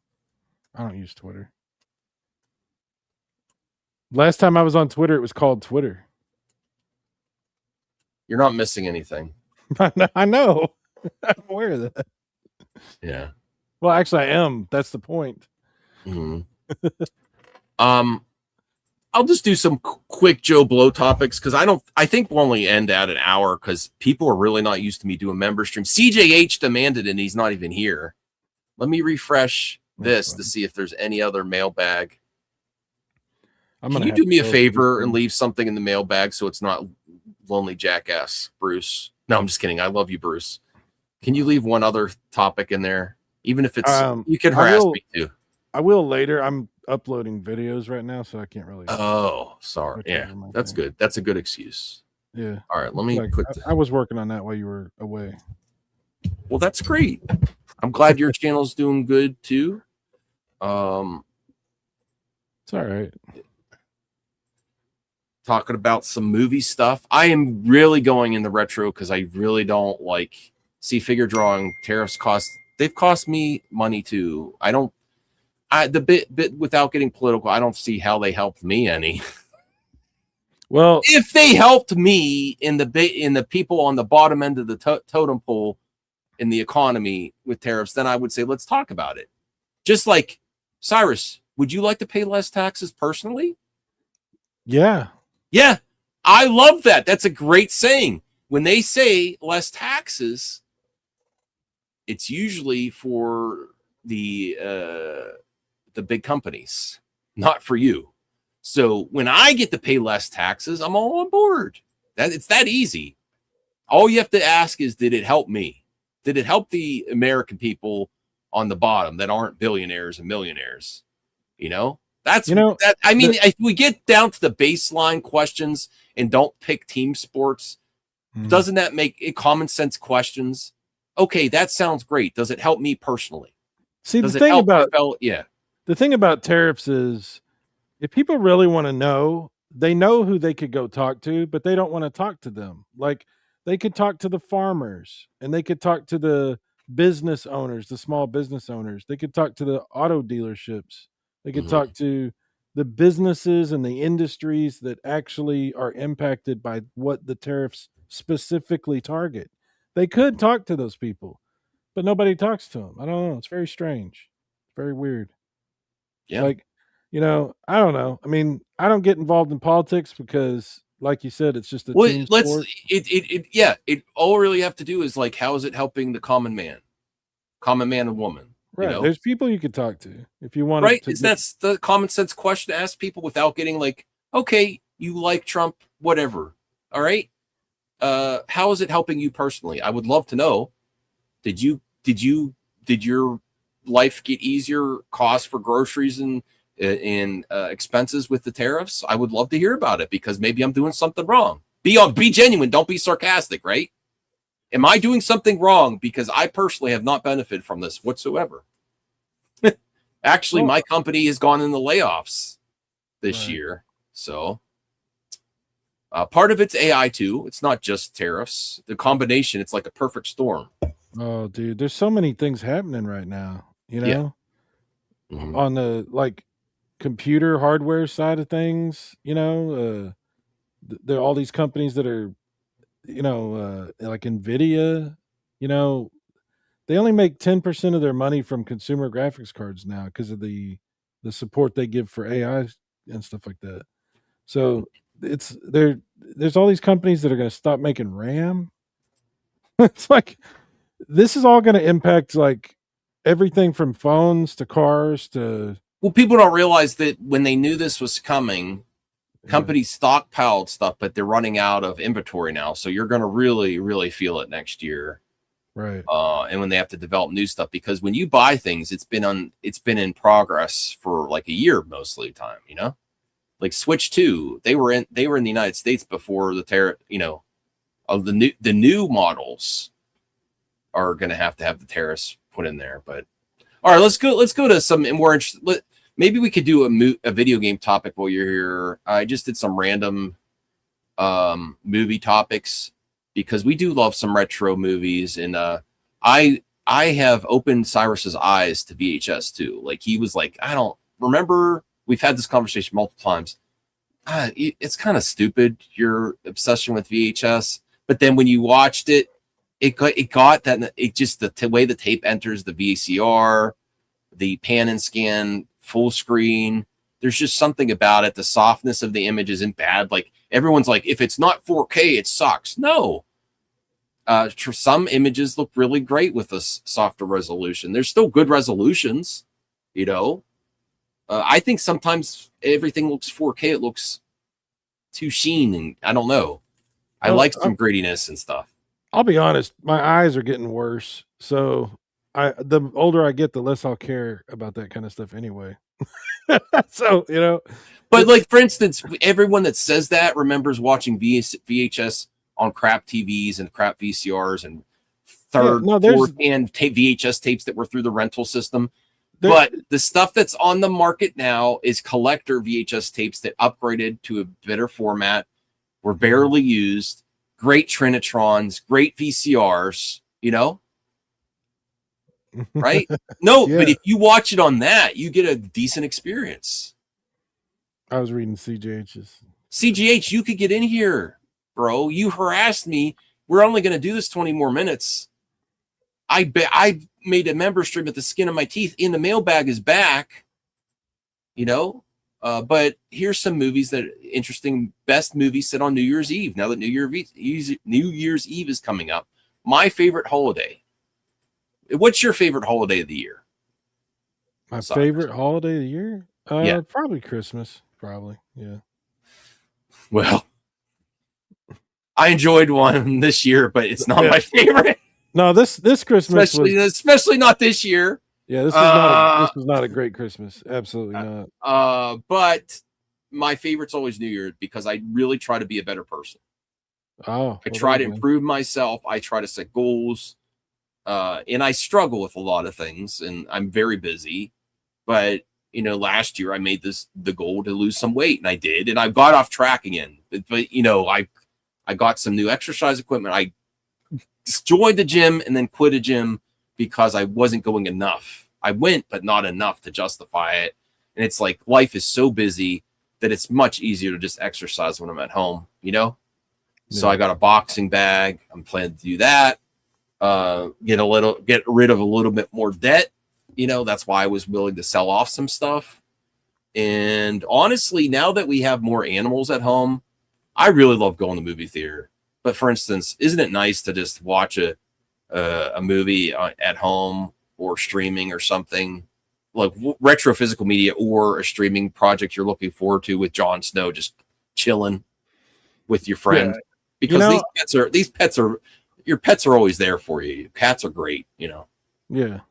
I don't use Twitter. Last time I was on Twitter, it was called Twitter. You're not missing anything. I know. I'm aware of that. Yeah. Well, actually, I am. That's the point. Mm-hmm. I'll just do some quick Joe Blow topics because I think we'll only end at an hour because people are really not used to me doing member streams. CJH demanded it and he's not even here. Let me refresh this to see if there's any other mailbag. Can you do me a favor and leave something in the mailbag so it's not lonely jackass, Bruce? No, I'm just kidding. I love you, Bruce. Can you leave one other topic in there? Even if it's, you can harass me too. I will later. I'm uploading videos right now, so I can't really. Oh, sorry. Yeah, that's good. That's a good excuse. Yeah. All right. Let me put. I was working on that while you were away. Well, that's great. I'm glad your channel's doing good too. It's all right. Talking about some movie stuff. I am really going in the retro because I really don't like figure drawing tariffs they've cost me money too. The bit without getting political, I don't see how they helped me any. Well, if they helped me in the people on the bottom end of the totem pole in the economy with tariffs, then I would say let's talk about it. Just like Cyrus, would you like to pay less taxes personally? Yeah. Yeah, I love that. That's a great saying. When they say less taxes, it's usually for the big companies, not for you. So when I get to pay less taxes, I'm all on board. It's that easy. All you have to ask is, did it help me? Did it help the American people on the bottom that aren't billionaires and millionaires? You know? If we get down to the baseline questions and don't pick team sports, doesn't that make it common sense questions? Okay, that sounds great. Does it help me personally? See, the thing about tariffs is if people really want to know, they know who they could go talk to, but they don't want to talk to them. Like they could talk to the farmers and they could talk to the business owners, the small business owners. They could talk to the auto dealerships. They could talk to the businesses and the industries that actually are impacted by what the tariffs specifically target. They could talk to those people, but nobody talks to them. I don't know. It's very strange. It's very weird. Yeah. Like, I don't know. I mean, I don't get involved in politics because, like you said, it's just a team sport. It all really have to do is like, how is it helping the common man and woman? Right. There's people you could talk to if you want. Right. That's the common sense question to ask people without getting like, okay, you like Trump, whatever. All right. How is it helping you personally? I would love to know. Did your life get easier? Cost for groceries and expenses with the tariffs? I would love to hear about it because maybe I'm doing something wrong. Be genuine. Don't be sarcastic. Right? Am I doing something wrong because I personally have not benefited from this whatsoever? Actually, my company has gone into layoffs this year. So part of it's AI too. It's not just tariffs. The combination, it's like a perfect storm. Oh, dude, there's so many things happening right now, on the computer hardware side of things, there are all these companies that are, like Nvidia, they only make 10% of their money from consumer graphics cards now because of the support they give for AI and stuff like that. So there's all these companies that are going to stop making RAM. It's like, this is all going to impact like everything from phones to cars to. Well, people don't realize that when they knew this was coming, companies stockpiled stuff, but they're running out of inventory now. So you're going to really, really feel it next year. Right. And when they have to develop new stuff, because when you buy things, it's been in progress for like a year mostly the time, like Switch 2, they were in the United States before the tariff, the new models are going to have the tariffs put in there. But all right, let's go to some more interesting. Maybe we could do a video game topic while you're here. I just did some random movie topics because we do love some retro movies, and I I have opened Cyrus's eyes to VHS too. Like he was like, I don't remember. We've had this conversation multiple times. It's kind of stupid, your obsession with VHS. But then when you watched it, it got that it just the way the tape enters the VCR, the pan and scan full screen. There's just something about it. The softness of the image isn't bad. Like everyone's like, if it's not 4K, it sucks. No. Some images look really great with a softer resolution. There's still good resolutions, you know. I think sometimes everything looks 4K. It looks too sheen, and I don't know. I like some grittiness and stuff. I'll be honest, my eyes are getting worse. So the older I get, the less I'll care about that kind of stuff anyway. So, you know. But like, for instance, everyone that says that remembers watching VHS on crap TVs and crap VCRs and fourth and VHS tapes that were through the rental system. But the stuff that's on the market now is collector VHS tapes that upgraded to a better format, were barely used, great Trinitrons, great VCRs, you know? Right? No, Yeah. but if you watch it on that, you get a decent experience. I was reading CGH's. CGH, you could get in here, bro. You harassed me. We're only going to do this 20 more minutes. I made a member stream at the skin of my teeth. In the Mailbag is back, you know. But here's some movies that are interesting. Best movies set on New Year's Eve. Now that New Year's Eve is coming up, my favorite holiday. What's your favorite holiday of the year? My favorite holiday of the year? Yeah. Probably Christmas. Probably, yeah. Well, I enjoyed one this year, but it's not my favorite. No, this Christmas especially not this year. Yeah, this was not a great Christmas. Absolutely not. But my favorite's always New Year because I really try to be a better person. I try to improve myself. I try to set goals. And I struggle with a lot of things, and I'm very busy. But you know, last year I made the goal to lose some weight, and I did, and I got off track again. But you know, I got some new exercise equipment. I joined the gym and then quit a gym because I wasn't going enough. I went, but not enough to justify it. And it's like life is so busy that it's much easier to just exercise when I'm at home, you know? Yeah. So I got a boxing bag. I'm planning to do that. Get rid of a little bit more debt. You know, that's why I was willing to sell off some stuff. And honestly, now that we have more animals at home, I really love going to the movie theater. But for instance, isn't it nice to just watch a movie at home or streaming or something like retro physical media or a streaming project you're looking forward to with Jon Snow, just chilling with your friend? Yeah. Because you know, your pets are always there for you. Cats are great, you know? Yeah.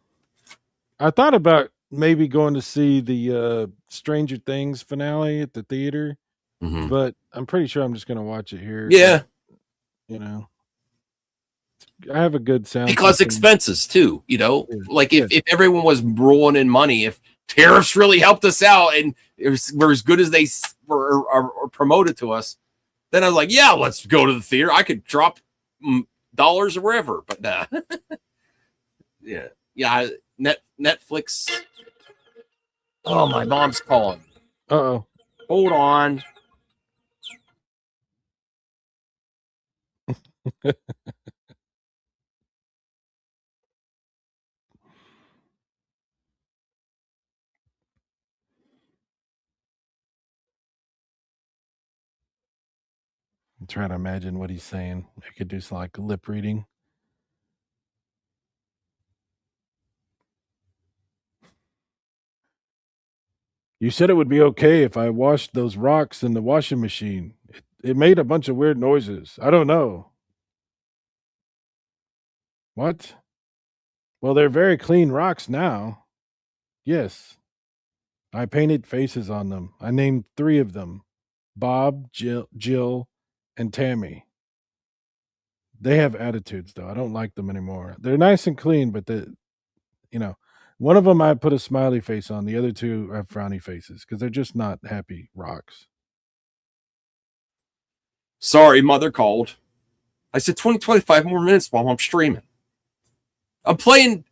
I thought about maybe going to see the Stranger Things finale at the theater, but I'm pretty sure I'm just going to watch it here. Yeah. You know, I have a good sound because system. Expenses too, you know, like if everyone was rolling in money, if tariffs really helped us out and were as good as they were promoted to us, then I was like, yeah, let's go to the theater. I could drop dollars or wherever, but nah. yeah. Netflix. Oh, my mom's calling. Uh-oh. Hold on. I'm trying to imagine what he's saying. I could do some like lip reading. You said it would be okay if I washed those rocks in the washing machine. It made a bunch of weird noises. I don't know. What? Well, they're very clean rocks now. Yes. I painted faces on them. I named 3 of them. Bob, Jill, and Tammy. They have attitudes, though. I don't like them anymore. They're nice and clean, but one of them I put a smiley face on. The other 2 have frowny faces because they're just not happy rocks. Sorry, mother called. I said 25 more minutes while I'm streaming. I'm playing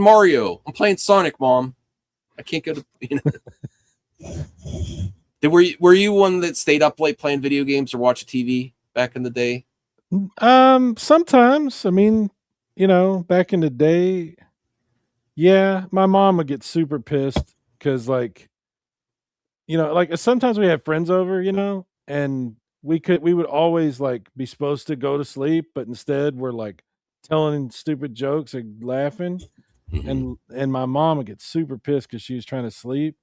Mario. I'm playing Sonic, Mom. I can't go to. Were you one that stayed up late playing video games or watching TV back in the day? Sometimes, I mean, back in the day, yeah, my mom would get super pissed because, like, sometimes we have friends over, and we would always like be supposed to go to sleep, but instead we're like telling stupid jokes and laughing, and my mom would get super pissed because she was trying to sleep,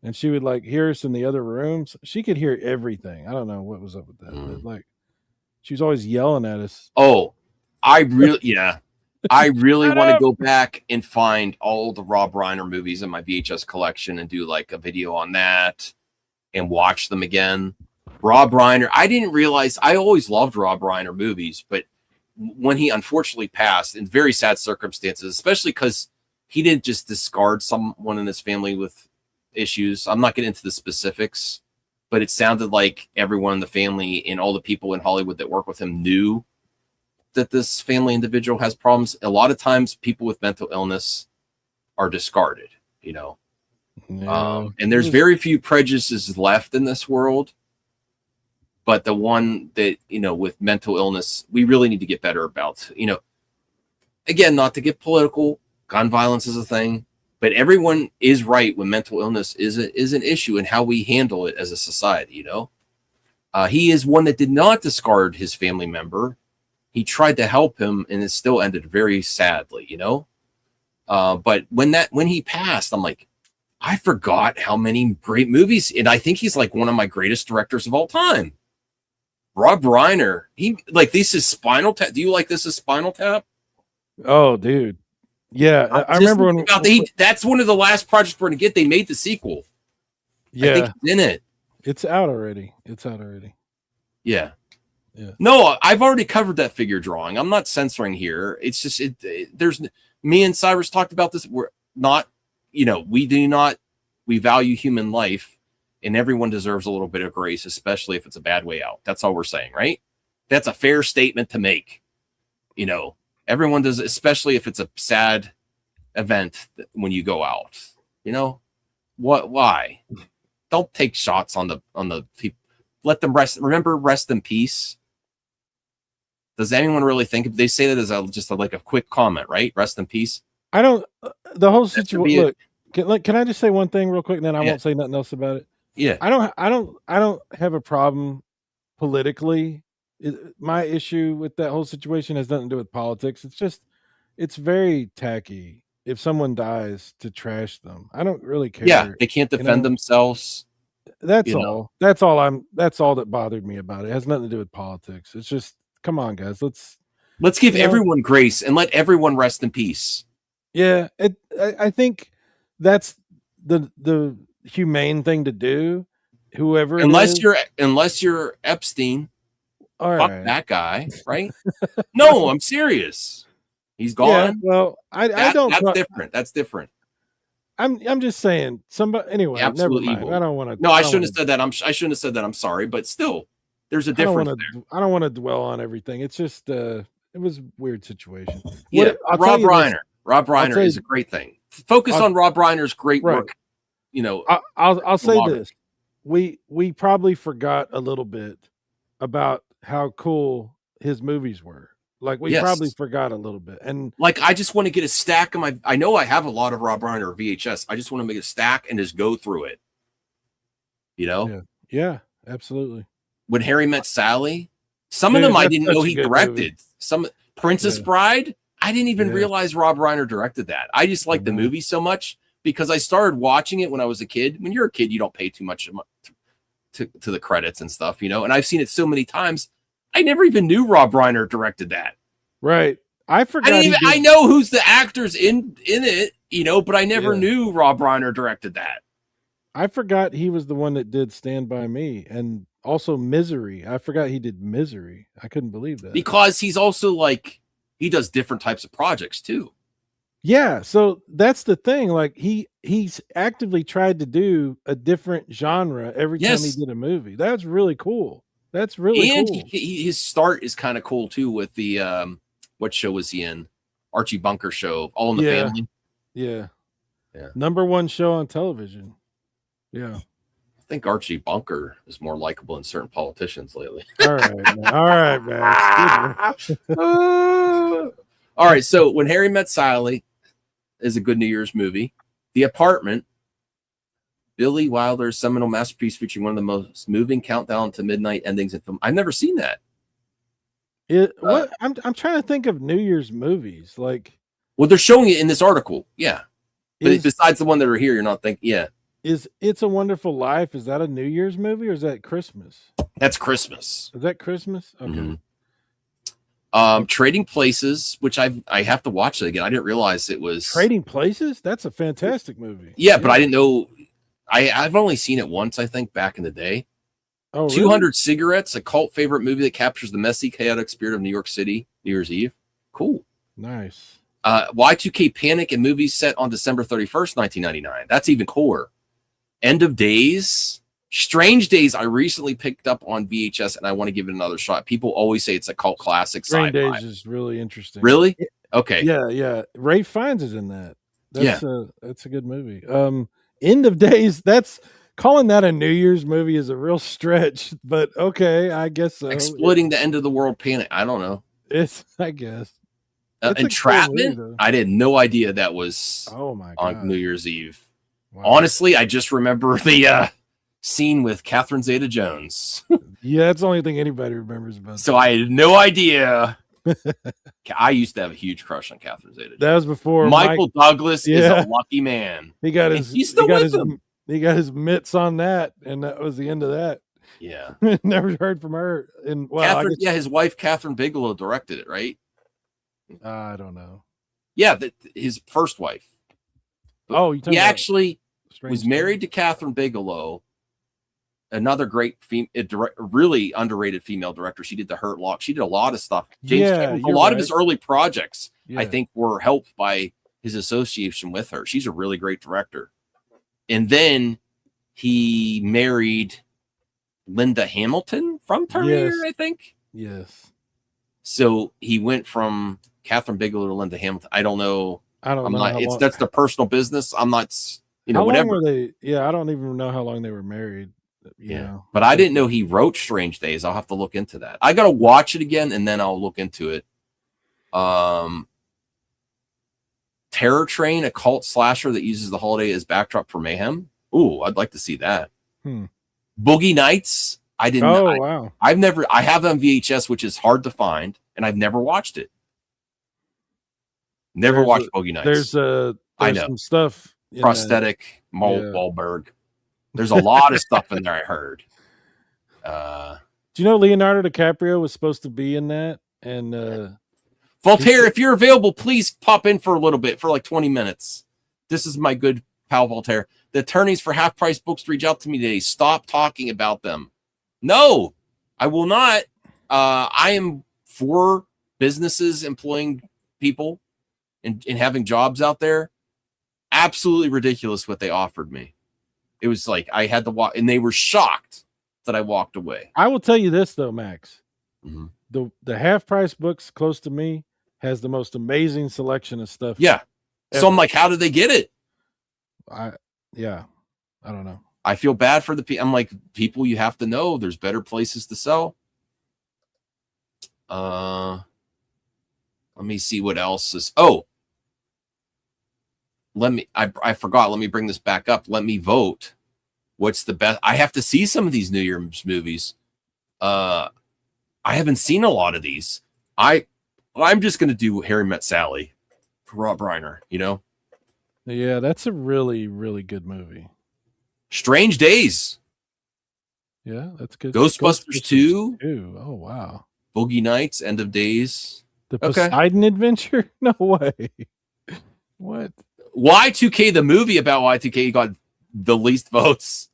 and she would like hear us in the other rooms. She could hear everything. I don't know what was up with that, but like she was always yelling at us. Oh, I really want to go back and find all the Rob Reiner movies in my VHS collection and do like a video on that and watch them again. Rob Reiner, I didn't realize, I always loved Rob Reiner movies, but when he unfortunately passed in very sad circumstances, especially because he didn't just discard someone in his family with issues. I'm not getting into the specifics, but it sounded like everyone in the family and all the people in Hollywood that work with him knew that this family individual has problems. A lot of times people with mental illness are discarded, and there's very few prejudices left in this world. But the one that, with mental illness, we really need to get better about, again, not to get political, gun violence is a thing, but everyone is right when mental illness is an issue and how we handle it as a society, He is one that did not discard his family member. He tried to help him, and it still ended very sadly, But when he passed, I'm like, I forgot how many great movies, and I think he's like one of my greatest directors of all time. Rob Reiner, this is Spinal Tap. Do you like This Is Spinal Tap? Oh, dude. Yeah, I remember when that's one of the last projects we're gonna get. They made the sequel. Yeah, I think he's in it. It's out already. Yeah. Yeah. No, I've already covered that figure drawing. I'm not censoring here. It's just there's me and Cyrus talked about this. We're not, we value human life, and everyone deserves a little bit of grace, especially if it's a bad way out. That's all we're saying, right? That's a fair statement to make. Everyone does, especially if it's a sad event when you go out. Why? Don't take shots on the people. Let them rest. Remember, rest in peace. Does anyone really think they say that as just a quick comment, right? Rest in peace. I don't. The whole situation. Look, can I just say one thing real quick, and then I won't say nothing else about it. Yeah. I don't have a problem politically. My issue with that whole situation has nothing to do with politics. It's very tacky if someone dies to trash them. I don't really care. Yeah, they can't defend themselves. That's all. That's all that bothered me about it. It has nothing to do with politics. It's just, come on, guys. Let's give everyone grace and let everyone rest in peace. Yeah, I think that's the humane thing to do. Whoever, unless you're Epstein, all fuck right. that guy, right? No, I'm serious. He's gone. Yeah, well, I don't. That's different. That's different. I'm just saying. Somebody anyway. Absolute never mind. evil. I don't want to. No, I shouldn't have said that. I shouldn't have said that. I'm sorry, but still, there's a difference. I don't want to dwell on everything. It's just it was a weird situation. Yeah, Rob Reiner. Rob Reiner is a great thing. Focus on Rob Reiner's great work. I'll say this: we probably forgot a little bit about how cool his movies were. Like we probably forgot a little bit, and I just want to get a stack of my. I know I have a lot of Rob Reiner VHS. I just want to make a stack and just go through it. Yeah, absolutely. When Harry Met Sally, some of them I didn't know he directed. Movie. Some Princess Bride, I didn't even realize Rob Reiner directed that. I just liked the movie so much because I started watching it when I was a kid. When you're a kid, you don't pay too much to the credits and stuff, And I've seen it so many times. I never even knew Rob Reiner directed that. Right. I forgot. I know who's the actors in it, but I never knew Rob Reiner directed that. I forgot he was the one that did Stand By Me and also Misery. I forgot he did Misery. I couldn't believe that. Because he's also he does different types of projects too. Yeah, so that's the thing. He's actively tried to do a different genre every time he did a movie. That's really cool. That's really cool. His start is kind of cool too with the what show was he in? Archie Bunker show, All in the Yeah. Family. Yeah. Yeah. Number one show on television. Yeah. I think Archie Bunker is more likable than certain politicians lately. All right, man. All right, Max. All right. So When Harry Met Sally is a good New Year's movie. The Apartment, Billy Wilder's seminal masterpiece featuring one of the most moving countdown to midnight endings in film. I've never seen that. What I'm trying to think of New Year's movies. Like, Well, they're showing it in this article. Yeah. But is besides the one that are here, you're not thinking, yeah, It's a Wonderful Life? Is that a New Year's movie or is that Christmas? that's Christmas. Is that Christmas? Okay. Mhm. Trading Places, which I have to watch it again. I didn't realize it was Trading Places? That's a fantastic movie. Yeah, but I didn't know. I've only seen it once, I think, back in the day. Oh, really? 200 Cigarettes, a cult favorite movie that captures the messy, chaotic spirit of New York City, New Year's Eve. Cool. Nice. Y2K Panic and movies set on December 31st, 1999. That's even cooler. End of Days. Strange Days, I recently picked up on VHS, and I want to give it another shot. People always say it's a cult classic Strange sci-fi. Days is really interesting. Really? Okay. Yeah. Ray Fiennes is in that. That's a good movie. End of Days, calling that a New Year's movie is a real stretch, but okay, I guess so. Exploiting the end of the world panic. I don't know. I guess. It's a cool Entrapment. movie, though. I had no idea that was Oh my on god. New Year's Eve. Wow. Honestly, I just remember the scene with Catherine Zeta-Jones. Yeah, that's the only thing anybody remembers about So I had no idea. I used to have a huge crush on Catherine Zeta-Jones. that was before Michael Douglas is Yeah. a lucky man. he got And his he's still he got with his him. he got his mitts on that, and that was the end of that. Yeah. Never heard from her. And well, I Catherine, guess, his wife Catherine Bigelow directed it, right? I don't know. Yeah, his first wife. Oh, you He actually Strange was Days? married to Catherine Bigelow, another great really underrated female director. She did The Hurt Lock. She did a lot of stuff. James Yeah, Cameron, a you're lot of right. his early projects, I Yeah. think, were helped by his association with her. She's a really great director. And then he married Linda Hamilton from Terminator, Yes. I think. Yes. So he went from Catherine Bigelow to Linda Hamilton. I don't know. I don't I'm know. not. how It's long- that's the personal business. I'm not. how Whatever. long were they? Yeah, I don't even know how long they were married. You know. But I didn't know he wrote Strange Days. I'll have to look into that. I gotta watch it again and then I'll look into it. Terror Train, a cult slasher that uses the holiday as backdrop for mayhem. Ooh, I'd like to see that. Boogie Nights. I didn't. Oh wow. I have it on VHS, which is hard to find, and I've never watched it. Never There's watched Boogie Nights. There's I know. some stuff in Prosthetic Yeah. Wahlberg. There's a lot of stuff in there. I heard. Do you know Leonardo DiCaprio was supposed to be in that? And Voltaire, if you're available, please pop in for a little bit, for like 20 minutes. This is my good pal Voltaire. The attorneys for Half Price Books reach out to me today. Stop talking about them. No, I will not. I am for businesses employing people and having jobs out there. Absolutely ridiculous what they offered me. It was like I had to walk, and they were shocked that I walked away. I will tell you this though, Max. Mhm. The Half Price Books close to me has the most amazing selection of stuff. Yeah. So I'm like, how did they get it? I don't know. I feel bad for the people. I'm like, people, you have to know there's better places to sell. Let me see what else is. Oh, I forgot. Let me bring this back up. Let me vote. What's the best? I have to see some of these New Year's movies. I haven't seen a lot of these. I'm just going to do Harry Met Sally for Rob Reiner, Yeah, that's a really, really good movie. Strange Days, Yeah, that's good. Ghostbusters 2, Oh wow. Boogie Nights, End of Days. The Okay. Poseidon Adventure? No way. What? Y2K, the movie about Y2K, got the least votes.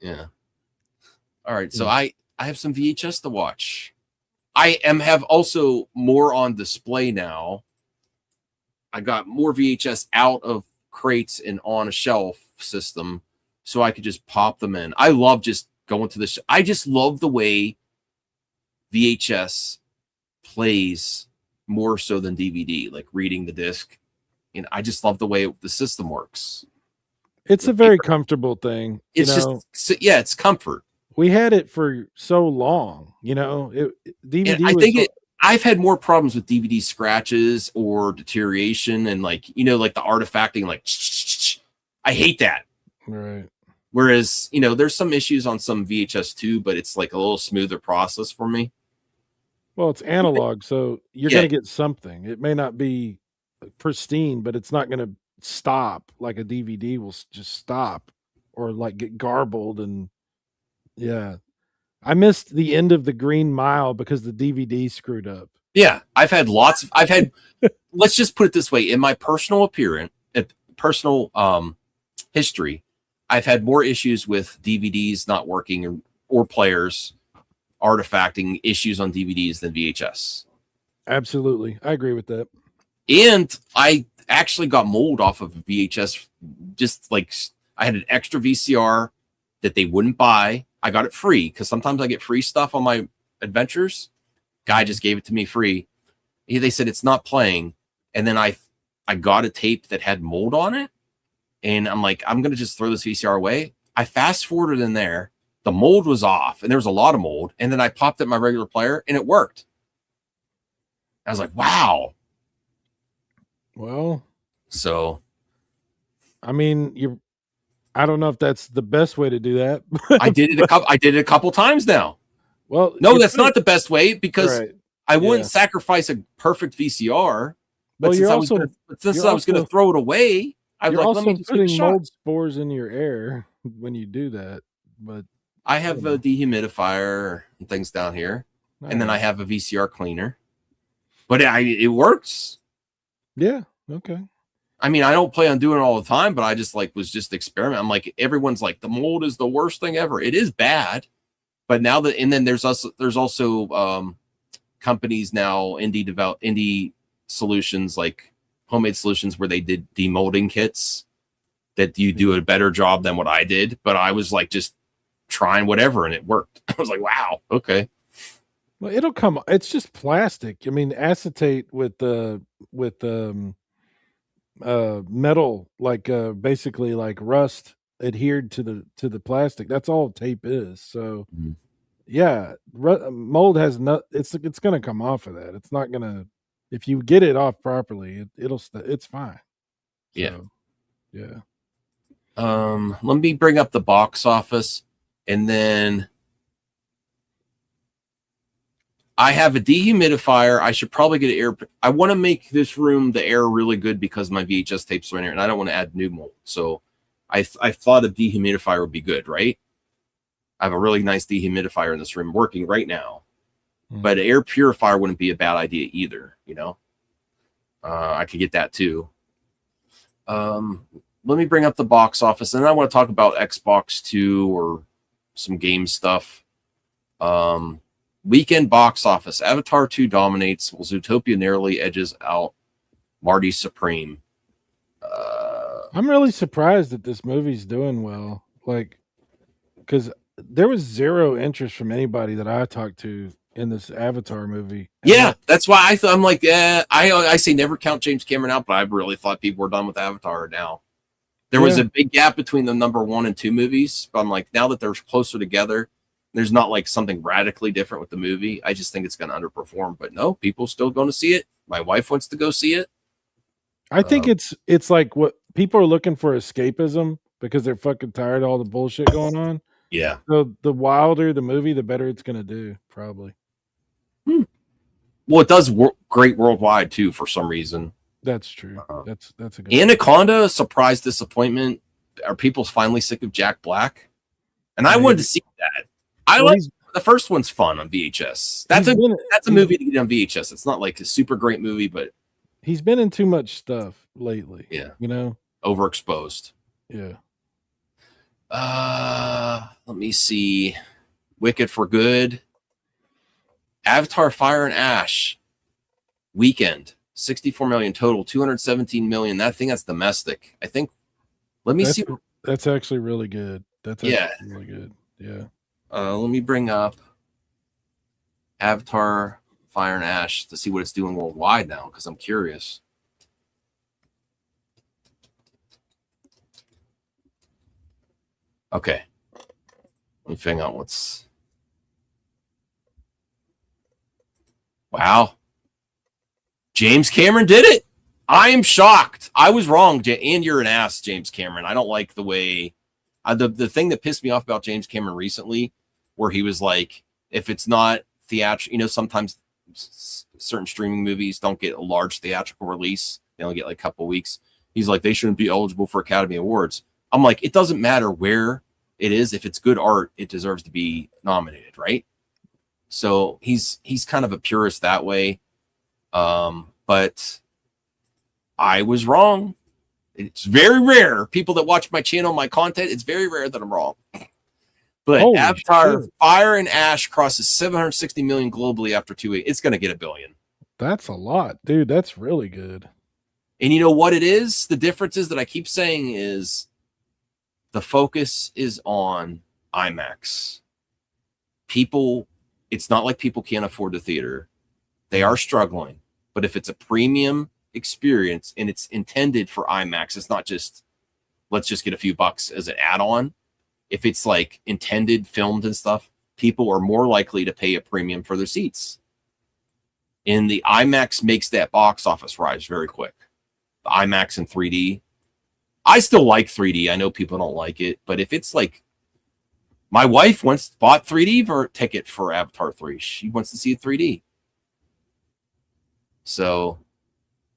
Yeah. All right. So I have some VHS to watch. I have also more on display now. I got more VHS out of crates and on a shelf system so I could just pop them in. I love just going to the I just love the way VHS plays more so than DVD, like reading the disc. And I just love the way the system works. It's a very comfortable thing. It's it's comfort. We had it for so long, DVD. And I think I've had more problems with DVD scratches or deterioration and like the artifacting, like I hate that. Right. Whereas, there's some issues on some VHS too, but it's like a little smoother process for me. Well, it's analog, so you're going to get something. It may not be pristine, but it's not going to stop like a DVD will just stop or like get garbled. And yeah, I missed the end of The Green Mile because the DVD screwed up. Yeah, let's just put it this way. In my personal history, I've had more issues with DVDs not working or players artifacting issues on DVDs than VHS. Absolutely. I agree with that. And I actually got mold off of VHS. Just like I had an extra VCR that they wouldn't buy. I got it free because sometimes I get free stuff on my adventures. Guy just gave it to me free. They said it's not playing. And then I got a tape that had mold on it. And I'm like, I'm going to just throw this VCR away. I fast forwarded in there. The mold was off and there was a lot of mold. And then I popped up my regular player and it worked. I was like, wow. Well, so, I mean, I don't know if that's the best way to do that. I did it a couple times now. Well, no, that's not the best way because right. I wouldn't sacrifice a perfect VCR. But Well, since I was going to throw it away, I was like, let me putting mold spores in your air when you do that. But I have a dehumidifier and things down here, and then I have a VCR cleaner. But it works. Yeah. Okay. I mean, I don't plan on doing it all the time, but I just was experimenting. I'm like, everyone's like, the mold is the worst thing ever. It is bad, but now then there's also companies now, indie solutions like homemade solutions where they did demolding kits that you do a better job than what I did. But I was like just trying whatever and it worked. I was like, wow, okay. Well, it'll come. It's just plastic. I mean, acetate with metal, like basically like rust adhered to the plastic. That's all tape is. So yeah, mold has not. It's going to come off of that. It's not going to. If you get it off properly, it's fine. So, yeah. Let me bring up the box office, and then I have a dehumidifier. I should probably get an air. I want to make this room the air really good because my VHS tapes are in here, and I don't want to add new mold. So I thought a dehumidifier would be good, right? I have a really nice dehumidifier in this room working right now, but an air purifier wouldn't be a bad idea either. I could get that too. Let me bring up the box office, and then I want to talk about Xbox 2 or some game stuff. Weekend box office. Avatar 2 dominates, while Zootopia narrowly edges out Marty Supreme. I'm really surprised that this movie's doing well. Like, because there was zero interest from anybody that I talked to in this Avatar movie. Yeah, that's why I'm like, I say never count James Cameron out, but I really thought people were done with Avatar now. There was a big gap between the number 1 and 2 movies, but I'm like, now that they're closer together, there's not like something radically different with the movie. I just think it's going to underperform, but no, people still going to see it. My wife wants to go see it. I think it's like what people are looking for escapism because they're fucking tired of all the bullshit going on. Yeah. So the wilder the movie, the better it's going to do, probably. Well, it does great worldwide too, for some reason. That's true. That's a good Anaconda, surprise disappointment. Are people finally sick of Jack Black? And I wanted to see that. The first one's fun on VHS. That's a movie to get on VHS. It's not like a super great movie, but he's been in too much stuff lately. Yeah. Overexposed. Yeah. Let me see. Wicked for Good. Avatar Fire and Ash. Weekend. 64 million total, 217 million. That's domestic. I think. Let me see. That's actually really good. That's actually really good. Yeah. Let me bring up Avatar Fire and Ash to see what it's doing worldwide now because I'm curious. Okay. Let me figure out what's. Wow. James Cameron did it. I am shocked. I was wrong, and you're an ass, James Cameron. I don't like the way. The thing that pissed me off about James Cameron recently, where he was like, if it's not theatrical, sometimes certain streaming movies don't get a large theatrical release. They only get like a couple weeks. He's like, they shouldn't be eligible for Academy Awards. I'm like, it doesn't matter where it is. If it's good art, it deserves to be nominated, right? So he's kind of a purist that way. But I was wrong. It's very rare. People that watch my channel, my content, it's very rare that I'm wrong. But Holy Avatar shit. Fire and Ash crosses 760 million globally after 2 weeks. It's going to get $1 billion. That's a lot, dude. That's really good. And you know what it is? The difference is that I keep saying is the focus is on IMAX. People, it's not like people can't afford the theater. They are struggling. But if it's a premium experience and it's intended for IMAX, it's not just, let's just get a few bucks as an add-on. If it's like intended, filmed and stuff, people are more likely to pay a premium for their seats. And the IMAX makes that box office rise very quick. The IMAX and 3D. I still like 3D. I know people don't like it, but if it's like, my wife once bought 3D for ticket for Avatar 3. She wants to see it 3D. So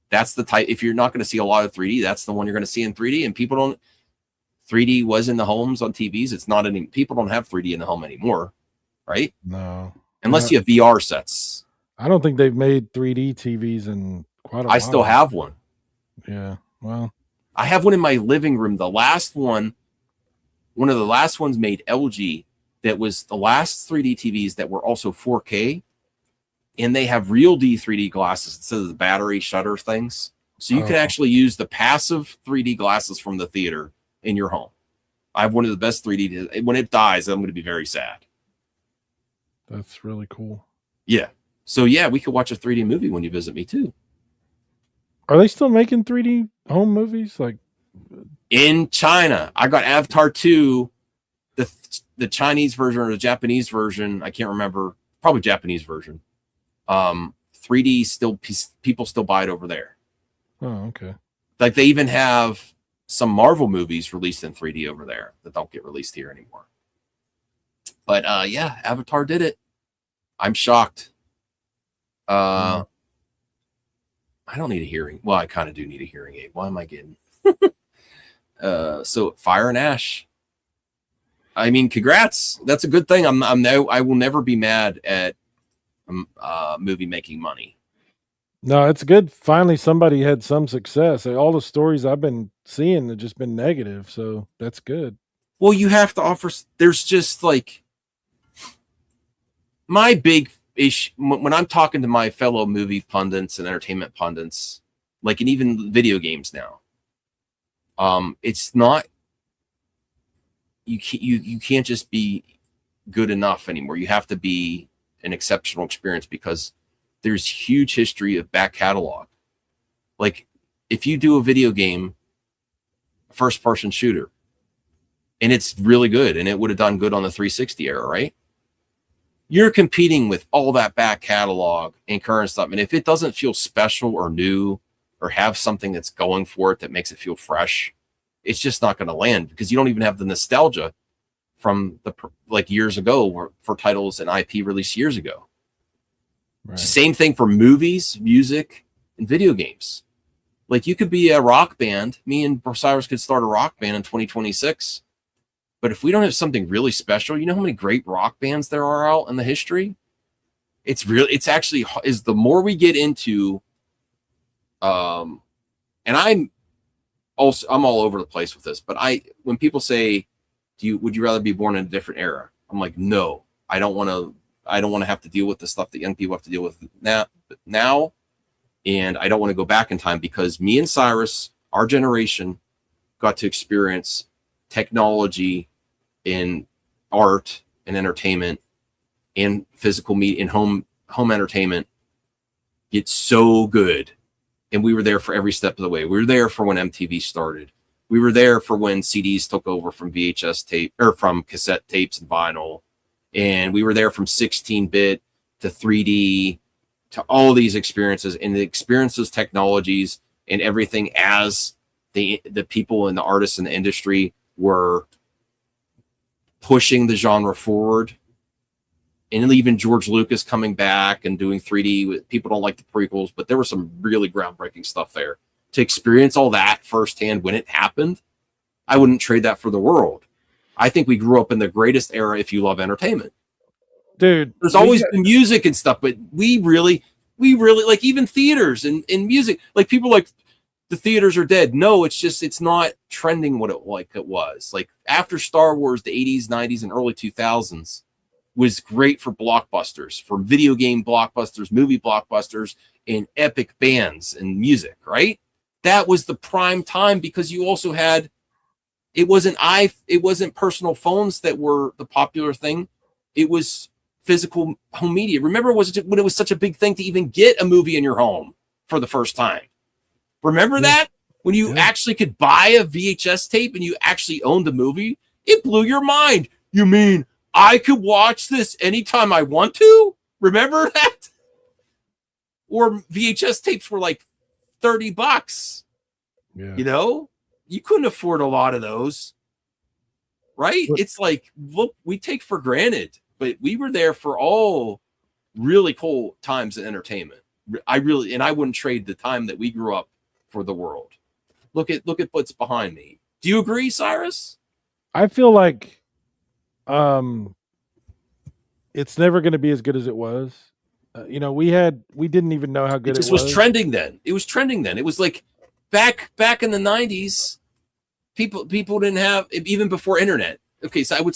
that's the type. If you're not going to see a lot of 3D, that's the one you're going to see in 3D. And people don't. 3D was in the homes on TVs. It's not any. People don't have 3D in the home anymore, right? No, Unless you have VR sets. I don't think they've made 3D TVs in quite a while. I still have one. Yeah. Well, I have one in my living room. The last one of the last ones made LG. That was the last 3D TVs that were also 4K. And they have real D 3D glasses instead of the battery shutter things. So you can actually use the passive 3D glasses from the theater in your home. I have one of the best 3D. When it dies, I'm going to be very sad. that's really cool. Yeah. So yeah, we could watch a 3D movie when you visit me too. Are they still making 3D home movies? Like In China, I got Avatar 2, the Chinese version or the Japanese version. I can't remember. Probably Japanese version. 3D still, people still buy it over there. Oh, okay. Like they even have some Marvel movies released in 3D over there that don't get released here anymore. But yeah, Avatar did it. I'm shocked. I don't need a hearing. Well, I kind of do need a hearing aid. Why am I getting? So Fire and Ash. I mean, congrats. That's a good thing. I will never be mad at movie making money. No, it's good. Finally, somebody had some success. All the stories I've been seeing have just been negative, so that's good. Well, you have to offer. There's just like my big issue when I'm talking to my fellow movie pundits and entertainment pundits, like, and even video games now. It's not. You can't just be good enough anymore. You have to be an exceptional experience because there's huge history of back catalog. Like if you do a video game, first person shooter, and it's really good and it would have done good on the 360 era, right? You're competing with all that back catalog and current stuff. And if it doesn't feel special or new or have something that's going for it that makes it feel fresh, it's just not going to land because you don't even have the nostalgia from the like years ago for titles and IP released years ago. Right. Same thing for movies, music, and video games. Like you could be a rock band. Me and Cyrus could start a rock band in 2026. But if we don't have something really special, you know how many great rock bands there are out in the history? It's actually is the more we get into, and I'm all over the place with this, but when people say, would you rather be born in a different era? I'm like, no, I don't want to have to deal with the stuff that young people have to deal with now. And I don't want to go back in time because me and Cyrus, our generation, got to experience technology in art and entertainment and physical media and home entertainment It's so good. And we were there for every step of the way. We were there for when MTV started. We were there for when CDs took over from VHS tape or from cassette tapes and vinyl. And we were there from 16-bit to 3D to all these experiences, and the experiences, technologies, and everything as the people and the artists in the industry were pushing the genre forward. And even George Lucas coming back and doing 3D. People don't like the prequels, but there was some really groundbreaking stuff there. To experience all that firsthand when it happened, I wouldn't trade that for the world. I think we grew up in the greatest era if you love entertainment. Dude, there's always been music and stuff, but we really like even theaters and music. Like people like the theaters are dead. No, it's not trending what it was. Like after Star Wars, the 80s, 90s, and early 2000s was great for blockbusters, for video game blockbusters, movie blockbusters, and epic bands and music, right? That was the prime time because you also had it wasn't personal phones that were the popular thing. It was physical home media. Remember when it was such a big thing to even get a movie in your home for the first time? Remember that? When you actually could buy a VHS tape and you actually owned the movie? It blew your mind. You mean I could watch this anytime I want to? Remember that? Or VHS tapes were like $30. Yeah. You know? You couldn't afford a lot of those. Right? It's like, look, we take for granted, but we were there for all really cool times in entertainment. I wouldn't trade the time that we grew up for the world. Look at what's behind me. Do you agree, Cyrus? I feel like it's never going to be as good as it was. We didn't even know how good It was trending then. It was trending then. It was like back in the 90s, people didn't have, even before internet. Okay, so I'd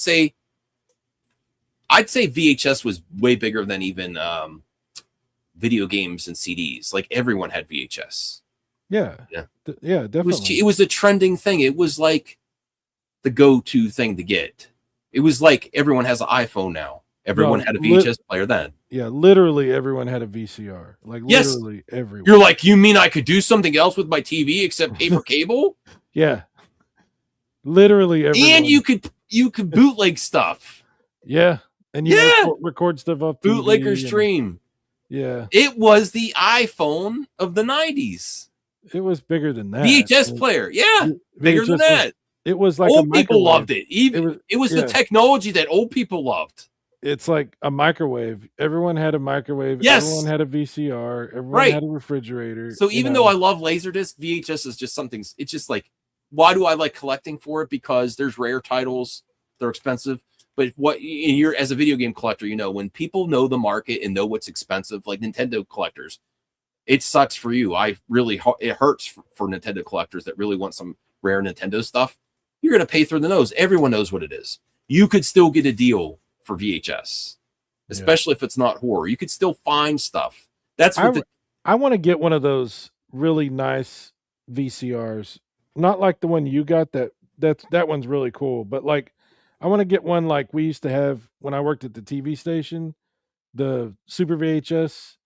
say VHS was way bigger than even video games and CDs. Like everyone had VHS. Yeah, definitely. It was a trending thing. It was like the go-to thing to get. It was like everyone has an iPhone now. Everyone had a VHS player then. Yeah, literally everyone had a VCR. Like literally everyone. You're like, you mean I could do something else with my TV except pay for cable? Yeah. Literally everyone. And you could bootleg stuff. Yeah. And record stuff up. Bootlegger's dream. Yeah. It was the iPhone of the 90s. It was bigger than that. VHS player. Yeah. Bigger than that. It was like old people loved it. It was yeah. the technology that old people loved. It's like a microwave. Everyone had a microwave. Yes. Everyone had a VCR. Everyone had a refrigerator. So even though I love Laserdisc, VHS is just something. It's just like, why do I like collecting for it? Because there's rare titles. They're expensive. But you're as a video game collector, when people know the market and know what's expensive, like Nintendo collectors, it sucks for you. It hurts for Nintendo collectors that really want some rare Nintendo stuff. You're going to pay through the nose. Everyone knows what it is. You could still get a deal for VHS, especially if it's not horror. You could still find stuff. That's what I want to get one of those really nice VCRs, not like the one you got. That one's really cool, but like I want to get one like we used to have when I worked at the TV station, the Super VHS.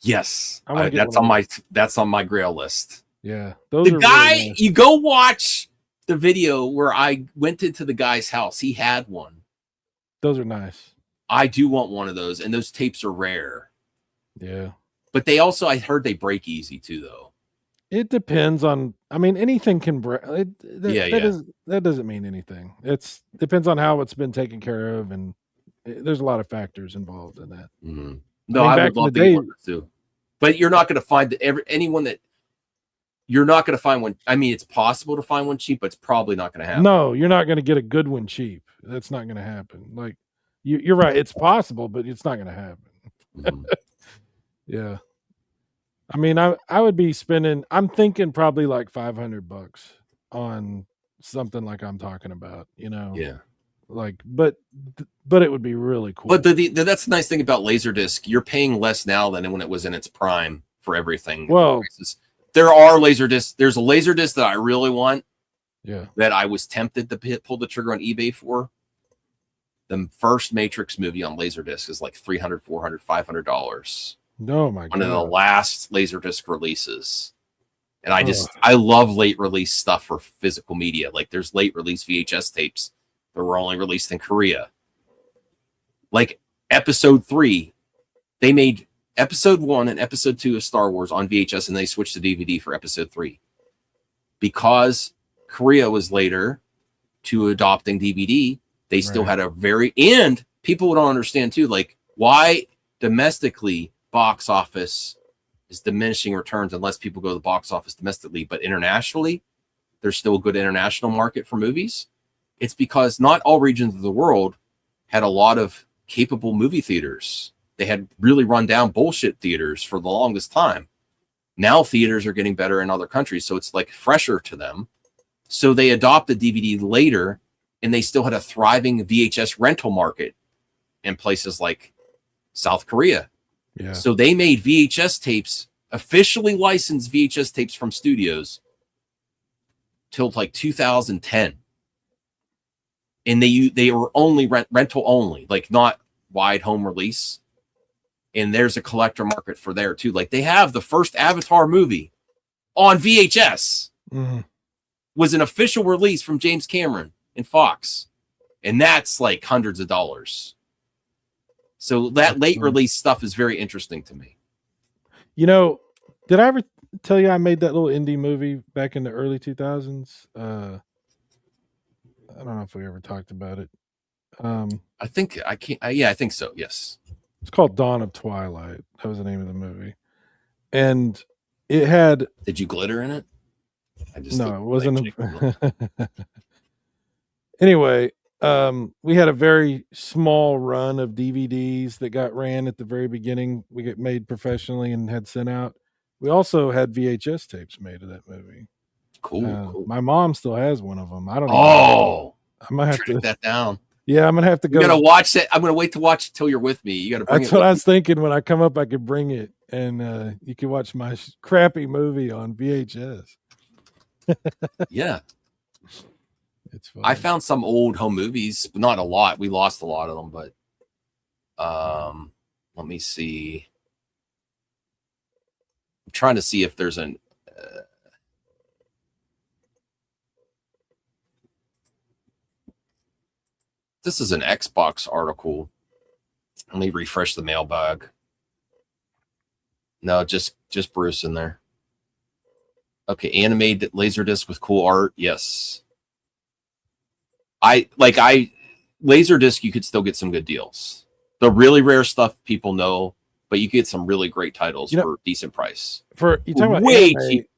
Yes, that's on my grail list. Yeah, the guy really nice. You go watch the video where I went into the guy's house. He had one. Those are nice. I do want one of those, and those tapes are rare. Yeah, but they also, I heard they break easy too, though. It depends on. I mean, anything can break. That doesn't mean anything. It depends on how it's been taken care of, and there's a lot of factors involved in that. Mm-hmm. No, I would love to get one too. But you're not going to find anyone that you're not going to find one. I mean, it's possible to find one cheap, but it's probably not going to happen. No, you're not going to get a good one cheap. That's not going to happen. Like you're right. It's possible, but it's not going to happen. Mm-hmm. Yeah. I mean, I would be spending, I'm thinking probably like $500 on something like I'm talking about, Yeah. Like, but it would be really cool. But that's the nice thing about Laserdisc. You're paying less now than when it was in its prime for everything. Well, there are Laserdiscs. There's a Laserdisc that I really want. Yeah. That I was tempted to pull the trigger on eBay for. The first Matrix movie on Laserdisc is like $300, $400, $500. Oh my One of the god. last Laserdisc releases. And I love late release stuff for physical media. Like there's late release VHS tapes that were only released in Korea. Like episode 3, they made episode 1 and episode 2 of Star Wars on VHS, and they switched to DVD for episode 3. Because Korea was later to adopting DVD, they still had a and people don't understand too, like why domestically box office is diminishing returns unless people go to the box office domestically, but internationally, there's still a good international market for movies. It's because not all regions of the world had a lot of capable movie theaters. They had really run down bullshit theaters for the longest time. Now theaters are getting better in other countries, so it's like fresher to them. So they adopted DVD later, and they still had a thriving VHS rental market in places like South Korea. Yeah. So they made VHS tapes, officially licensed VHS tapes from studios till like 2010. And they were only rental only, like not wide home release. And there's a collector market for there too. Like they have the first Avatar movie on VHS. Was an official release from James Cameron and Fox. And that's like hundreds of dollars. So that late release stuff is very interesting to me. You know, did I ever tell you I made that little indie movie back in the early 2000s? I don't know if we ever talked about it. I think I can't. Yeah, I think so. Yes. It's called Dawn of Twilight. That was the name of the movie. And it had. Did you glitter in it? No, it wasn't. Anyway, we had a very small run of DVDs that got ran at the very beginning. We get made professionally and had sent out. We also had VHS tapes made of that movie. Cool. My mom still has one of them. I don't know. Oh, I might have to that down. Yeah, I'm gonna have to go. You gotta watch it. I'm gonna wait to watch it till you're with me. You gotta bring That's it. what I was thinking when I come up. I could bring it, and you can watch my crappy movie on VHS. Yeah, it's fun. I found some old home movies, but not a lot. We lost a lot of them, but let me see. I'm trying to see if there's an. This is an Xbox article. Let me refresh the mailbag. No, just Bruce in there. Okay, animated Laserdisc with cool art. Yes. Laserdisc, you could still get some good deals. The really rare stuff people know, but you get some really great titles for a decent price. For you talk about way anime, cheap.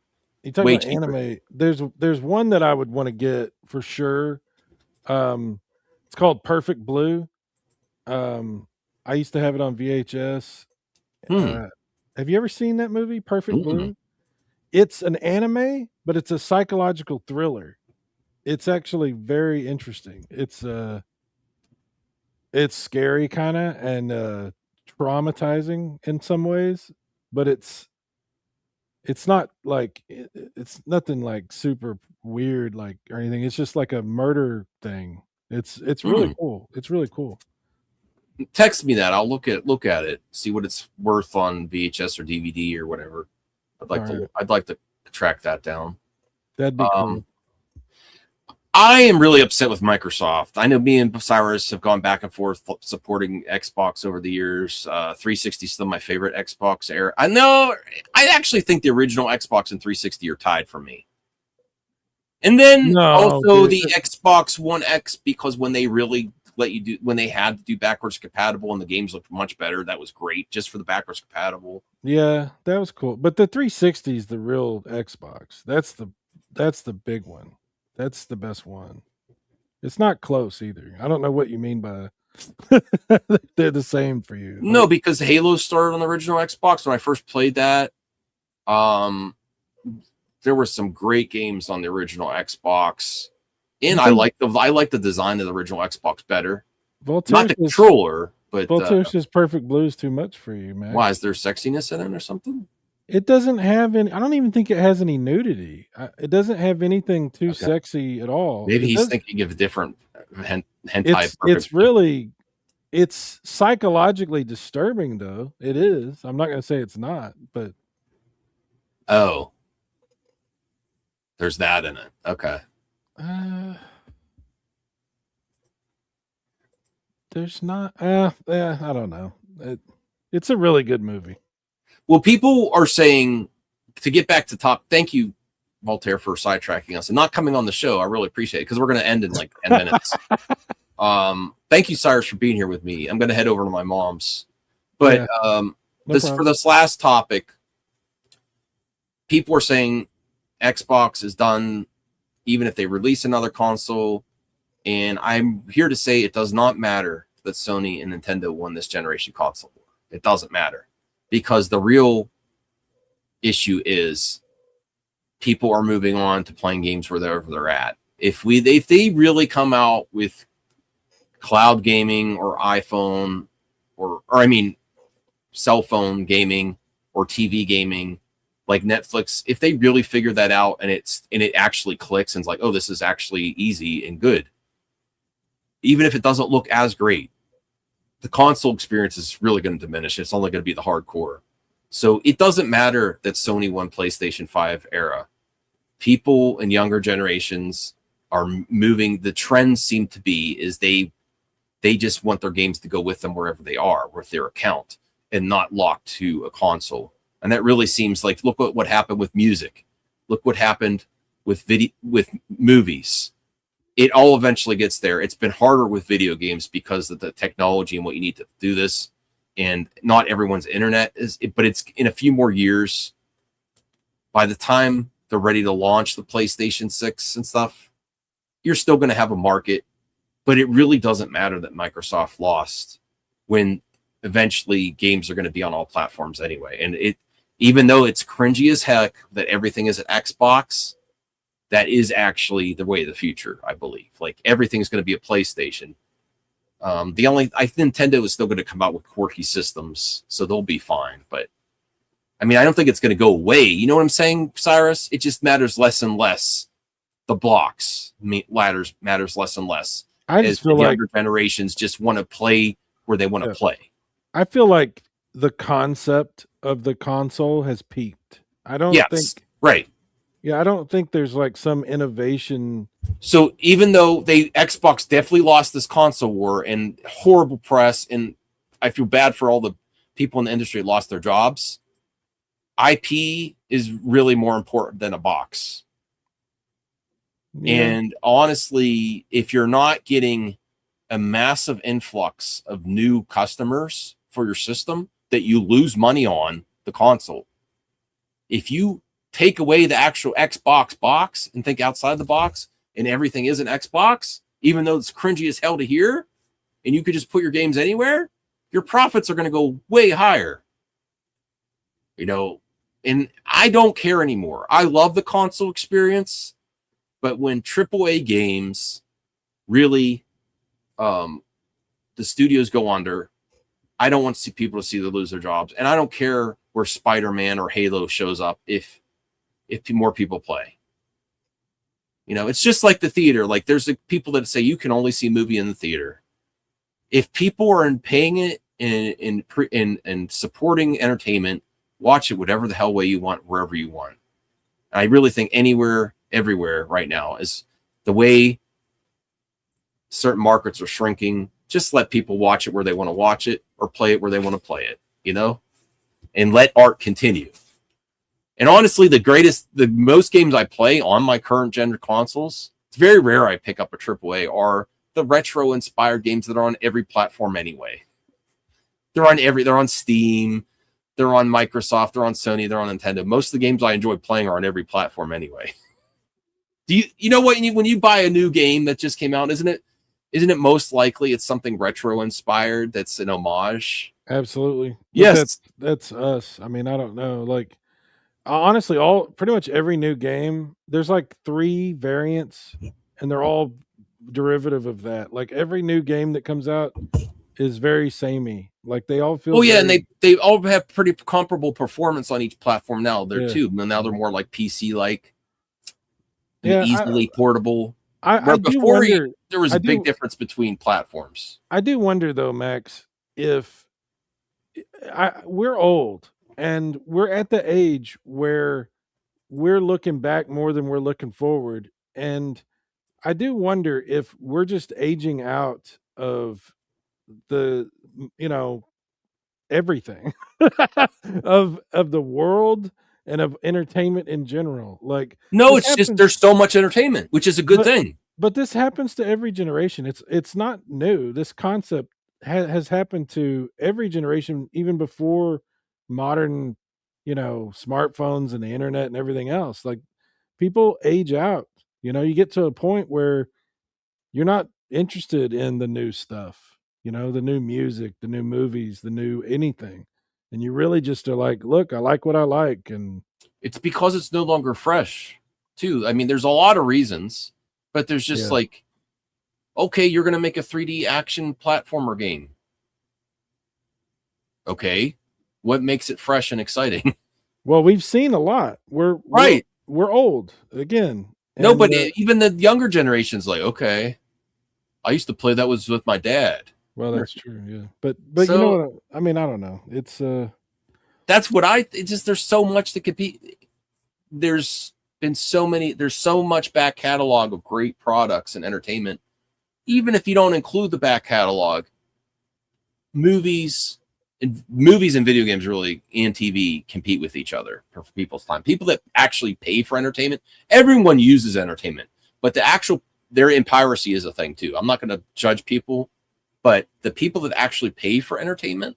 You talk way about cheaper. anime. There's one that I would want to get for sure. It's called Perfect Blue. I used to have it on VHS. Have you ever seen that movie, Perfect Blue? It's an anime, but it's a psychological thriller. It's actually very interesting. It's scary kind of and traumatizing in some ways, but it's not like it's nothing like super weird like or anything. It's just like a murder thing. It's really cool. It's really cool. Text me that. I'll look at it, see what it's worth on VHS or DVD or whatever. I'd like to track that down. That'd be cool. I am really upset with Microsoft. I know me and Cyrus have gone back and forth supporting Xbox over the years. 360 is still my favorite Xbox era. I know. I actually think the original Xbox and 360 are tied for me. And then the Xbox One X, because when they really when they had to do backwards compatible and the games looked much better, that was great just for the backwards compatible. Yeah, that was cool. But the 360 is the real Xbox. That's the big one. That's the best one. It's not close either. I don't know what you mean by they're the same for you. No, because Halo started on the original Xbox when I first played that. There were some great games on the original Xbox, and I like the design of the original Xbox better. Not the controller, but Voltaire's Perfect Blue is too much for you, man. Why? Is there sexiness in it or something? It doesn't have any. I don't even think it has any nudity. It doesn't have anything too sexy at all. Maybe he's thinking of a different hentai. It's really It's psychologically disturbing, though. It is. I'm not going to say it's not, but Oh, there's that in it. Okay. There's not. I don't know. It's a really good movie. Well, people are saying, to get back to top, thank you, Voltaire, for sidetracking us and not coming on the show. I really appreciate it because we're going to end in like 10 minutes. Thank you, Cyrus, for being here with me. I'm going to head over to my mom's. But No for problem. this last topic, people are saying Xbox is done even if they release another console. And I'm here to say it does not matter that Sony and Nintendo won this generation console war. It doesn't matter, because the real issue is people are moving on to playing games wherever they're at. If they really come out with cloud gaming or iPhone or I mean cell phone gaming or TV gaming like Netflix, if they really figure that out and it actually clicks and it's like, oh, this is actually easy and good, even if it doesn't look as great, the console experience is really going to diminish. It's only going to be the hardcore. So it doesn't matter that Sony won PlayStation 5 era. People in younger generations are moving. The trends seem to be is they just want their games to go with them wherever they are, with their account, and not locked to a console. And that really seems like, look what happened with music. Look what happened with movies. It all eventually gets there. It's been harder with video games because of the technology and what you need to do this. And not everyone's internet is, but it's in a few more years. By the time they're ready to launch the PlayStation 6 and stuff, you're still going to have a market. But it really doesn't matter that Microsoft lost when eventually games are going to be on all platforms anyway. And even though it's cringy as heck that everything is an Xbox, that is actually the way of the future, I believe. Like everything's going to be a PlayStation. I think Nintendo is still going to come out with quirky systems, so they'll be fine. But I mean, I don't think it's going to go away. You know what I'm saying, Cyrus? It just matters less and less. The blocks matters less and less. I just feel like younger generations just want to play where they want to play. I feel like the concept of the console has peaked. I don't think right. Yeah, I don't think there's like some innovation. So even though Xbox definitely lost this console war and horrible press, and I feel bad for all the people in the industry that lost their jobs, IP is really more important than a box. Yeah. And honestly, if you're not getting a massive influx of new customers for your system that you lose money on the console, if you take away the actual Xbox box and think outside the box and everything is an Xbox, even though it's cringy as hell to hear, and you could just put your games anywhere, your profits are going to go way higher. You know, and I don't care anymore. I love the console experience, but when AAA games really, the studios go under, I don't want to see people to lose their jobs. And I don't care where Spider-Man or Halo shows up if more people play. You know, it's just like the theater. Like there's people that say you can only see a movie in the theater. If people are paying it and supporting entertainment, watch it whatever the hell way you want, wherever you want. And I really think anywhere, everywhere right now is the way certain markets are shrinking. Just let people watch it where they want to watch it or play it where they want to play it, you know, and let art continue. And honestly, the most games I play on my current gen consoles, it's very rare I pick up a AAA, are the retro inspired games that are on every platform anyway. They're on Steam, they're on Microsoft, they're on Sony, they're on Nintendo. Most of the games I enjoy playing are on every platform anyway. Do you know what, when you buy a new game that just came out, isn't it most likely it's something retro inspired that's an homage? Absolutely. Yes. That's us. I mean, I don't know. Like honestly, pretty much every new game, there's like 3 variants and they're all derivative of that. Like every new game that comes out is very samey. Like they all feel and they all have pretty comparable performance on each platform now. Too. Now they're more like PC like, easily portable. I do wonder There was I a big do- difference between platforms. I do wonder though, Max, if we're old and we're at the age where we're looking back more than we're looking forward. And I do wonder if we're just aging out of the, everything of the world and of entertainment in general. Like No, this it's just happens- there's so much entertainment, which is a good But- thing. But this happens to every generation. It's not new. This concept has happened to every generation, even before modern, smartphones and the internet and everything else. Like people age out. You get to a point where you're not interested in the new stuff. The new music, the new movies, the new anything, and you really just are like, look, I like what I like, and It's because it's no longer fresh, too. I mean, there's a lot of reasons, but there's just Yeah. like, okay, you're going to make a 3D action platformer game. Okay, what makes it fresh and exciting? well, we've seen a lot. Right. We're old again. No, And, but even the younger generation's like, okay, I used to play that was with my dad. well, that's true. Yeah, but you So- know what? I mean, I don't know. It's That's what it's just there's so much to compete. There's so much back catalog of great products and entertainment. Even if you don't include the back catalog, movies and video games really and TV compete with each other for people's time. People that actually pay for entertainment, everyone uses entertainment, but they're in piracy is a thing too. I'm not going to judge people, but the people that actually pay for entertainment,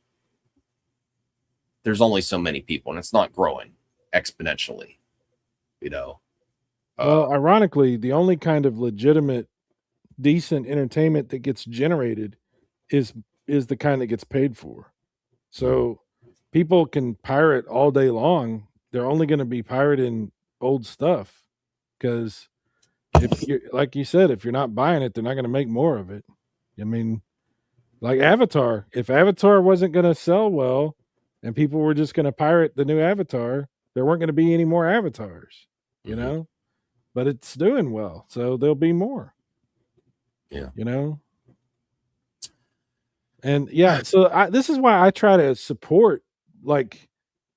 there's only so many people, and it's not growing exponentially. well, ironically, the only kind of legitimate, decent entertainment that gets generated is the kind that gets paid for. So people can pirate all day long. They're only going to be pirating old stuff because if you like you said, if you're not buying it, they're not going to make more of it. I mean, like Avatar, if Avatar wasn't going to sell well and people were just going to pirate the new Avatar, there weren't going to be any more Avatars, you Mhm. know? But it's doing well, so there'll be more. Yeah. And yeah, so this is why I try to support, like,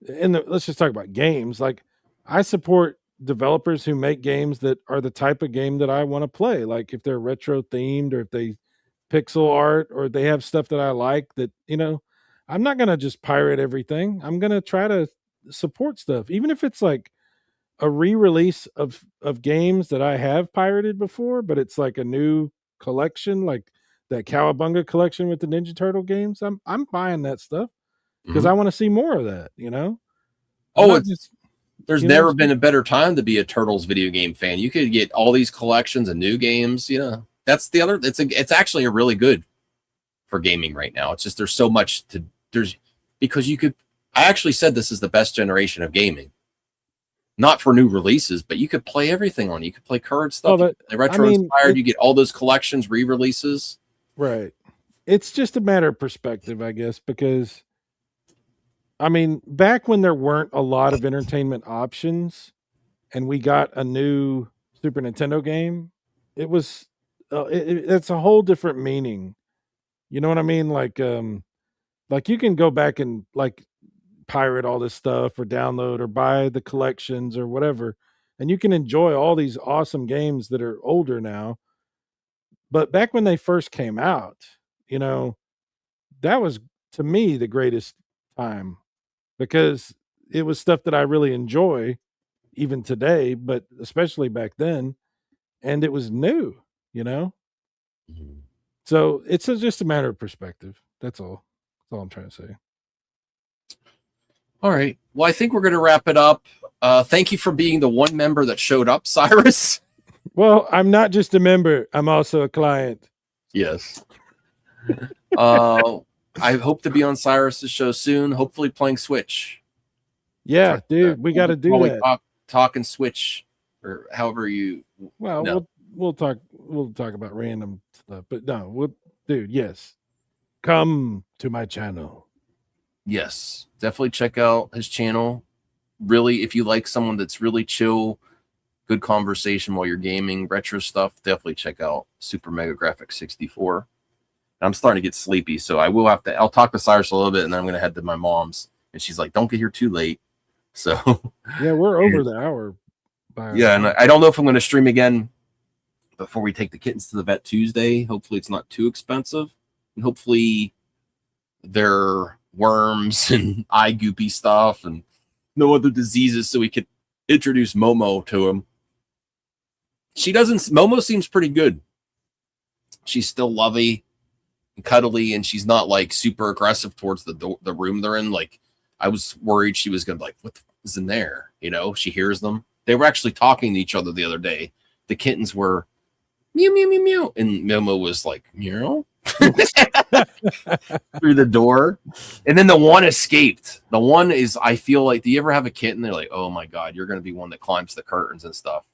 let's just talk about games. Like, I support developers who make games that are the type of game that I want to play. Like, if they're retro themed, or if they pixel art, or they have stuff that I like. That I'm not gonna just pirate everything. I'm gonna try to support stuff, even if it's like a re-release of games that I have pirated before, but it's like a new collection, like that Cowabunga collection with the Ninja Turtle games. I'm buying that stuff because Mhm. I want to see more of that. I'm Oh, not just there's you know what never I'm been a better time to be a Turtles video game fan. You could get all these collections and new games. That's the other. It's actually a really good for gaming right now. It's just there's so much because you could. I actually said this is the best generation of gaming. Not for new releases, but you could play everything on it. You could play current stuff. Well, The retro inspired. You get all those collections, re-releases. right. It's just a matter of perspective, I guess, because I mean, back when there weren't a lot of entertainment options and we got a new Super Nintendo game, it was it's a whole different meaning. You know what I mean? Like you can go back and like pirate all this stuff or download or buy the collections or whatever, and you can enjoy all these awesome games that are older now. But back when they first came out, that was to me the greatest time because it was stuff that I really enjoy even today, but especially back then, and it was new, you know. So it's just a matter of perspective. That's all. That's all I'm trying to say. All right. Well, I think we're going to wrap it up. Thank you for being the one member that showed up, Cyrus. Well, I'm not just a member; I'm also a client. Yes. I hope to be on Cyrus's show soon. Hopefully, playing Switch. Yeah, dude, we got to do While we that. talk and Switch, or however you. Well, No. we'll talk about random stuff, but no, dude, yes, come to my channel. Yes, definitely check out his channel. Really, if you like someone that's really chill, good conversation while you're gaming. Retro stuff, definitely check out Super Mega Graphics 64. I'm starting to get sleepy, so I'll talk to Cyrus a little bit, and then I'm going to head to my mom's. And she's like, don't get here too late. So Yeah, we're over the hour. Yeah, and I don't know if I'm going to stream again before we take the kittens to the vet Tuesday. Hopefully it's not too expensive. And hopefully they're worms and eye goopy stuff and no other diseases, so we could introduce Momo to him. Momo seems pretty good. She's still lovey and cuddly, and she's not like super aggressive towards the room they're in. Like, I was worried she was gonna be like, what the fuck is in there? You know, she hears them. They were actually talking to each other the other day. The kittens were meow meow meow meow, and Momo was like meow through the door. And then the one escaped. The one is, I feel like, do you ever have a kitten? They're like, oh my god, you're gonna be one that climbs the curtains and stuff.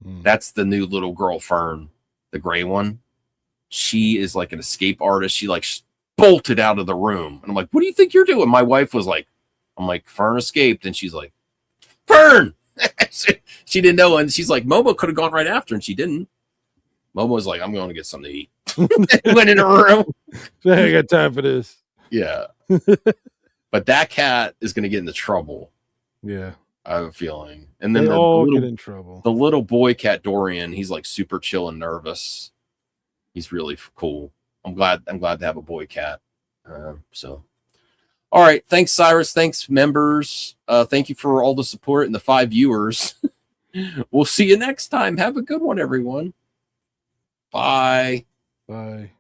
That's the new little girl Fern, the gray one. She is like an escape artist. She like bolted out of the room. And I'm like, what do you think you're doing? My wife was like, I'm like, Fern escaped. And she's like, Fern! She didn't know. And she's like, Momo could have gone right after, and she didn't. Momo was like, I'm going to get something to eat. Went in her room. I ain't got time for this. Yeah. But that cat is going to get into trouble. Yeah. I have a feeling. And then They all get in trouble. The little boy cat Dorian, he's like super chill and nervous. He's really cool. I'm glad to have a boy cat. So, all right. Thanks, Cyrus. Thanks, members. Thank you for all the support and the 5 viewers. We'll see you next time. Have a good one, everyone. Bye. Bye.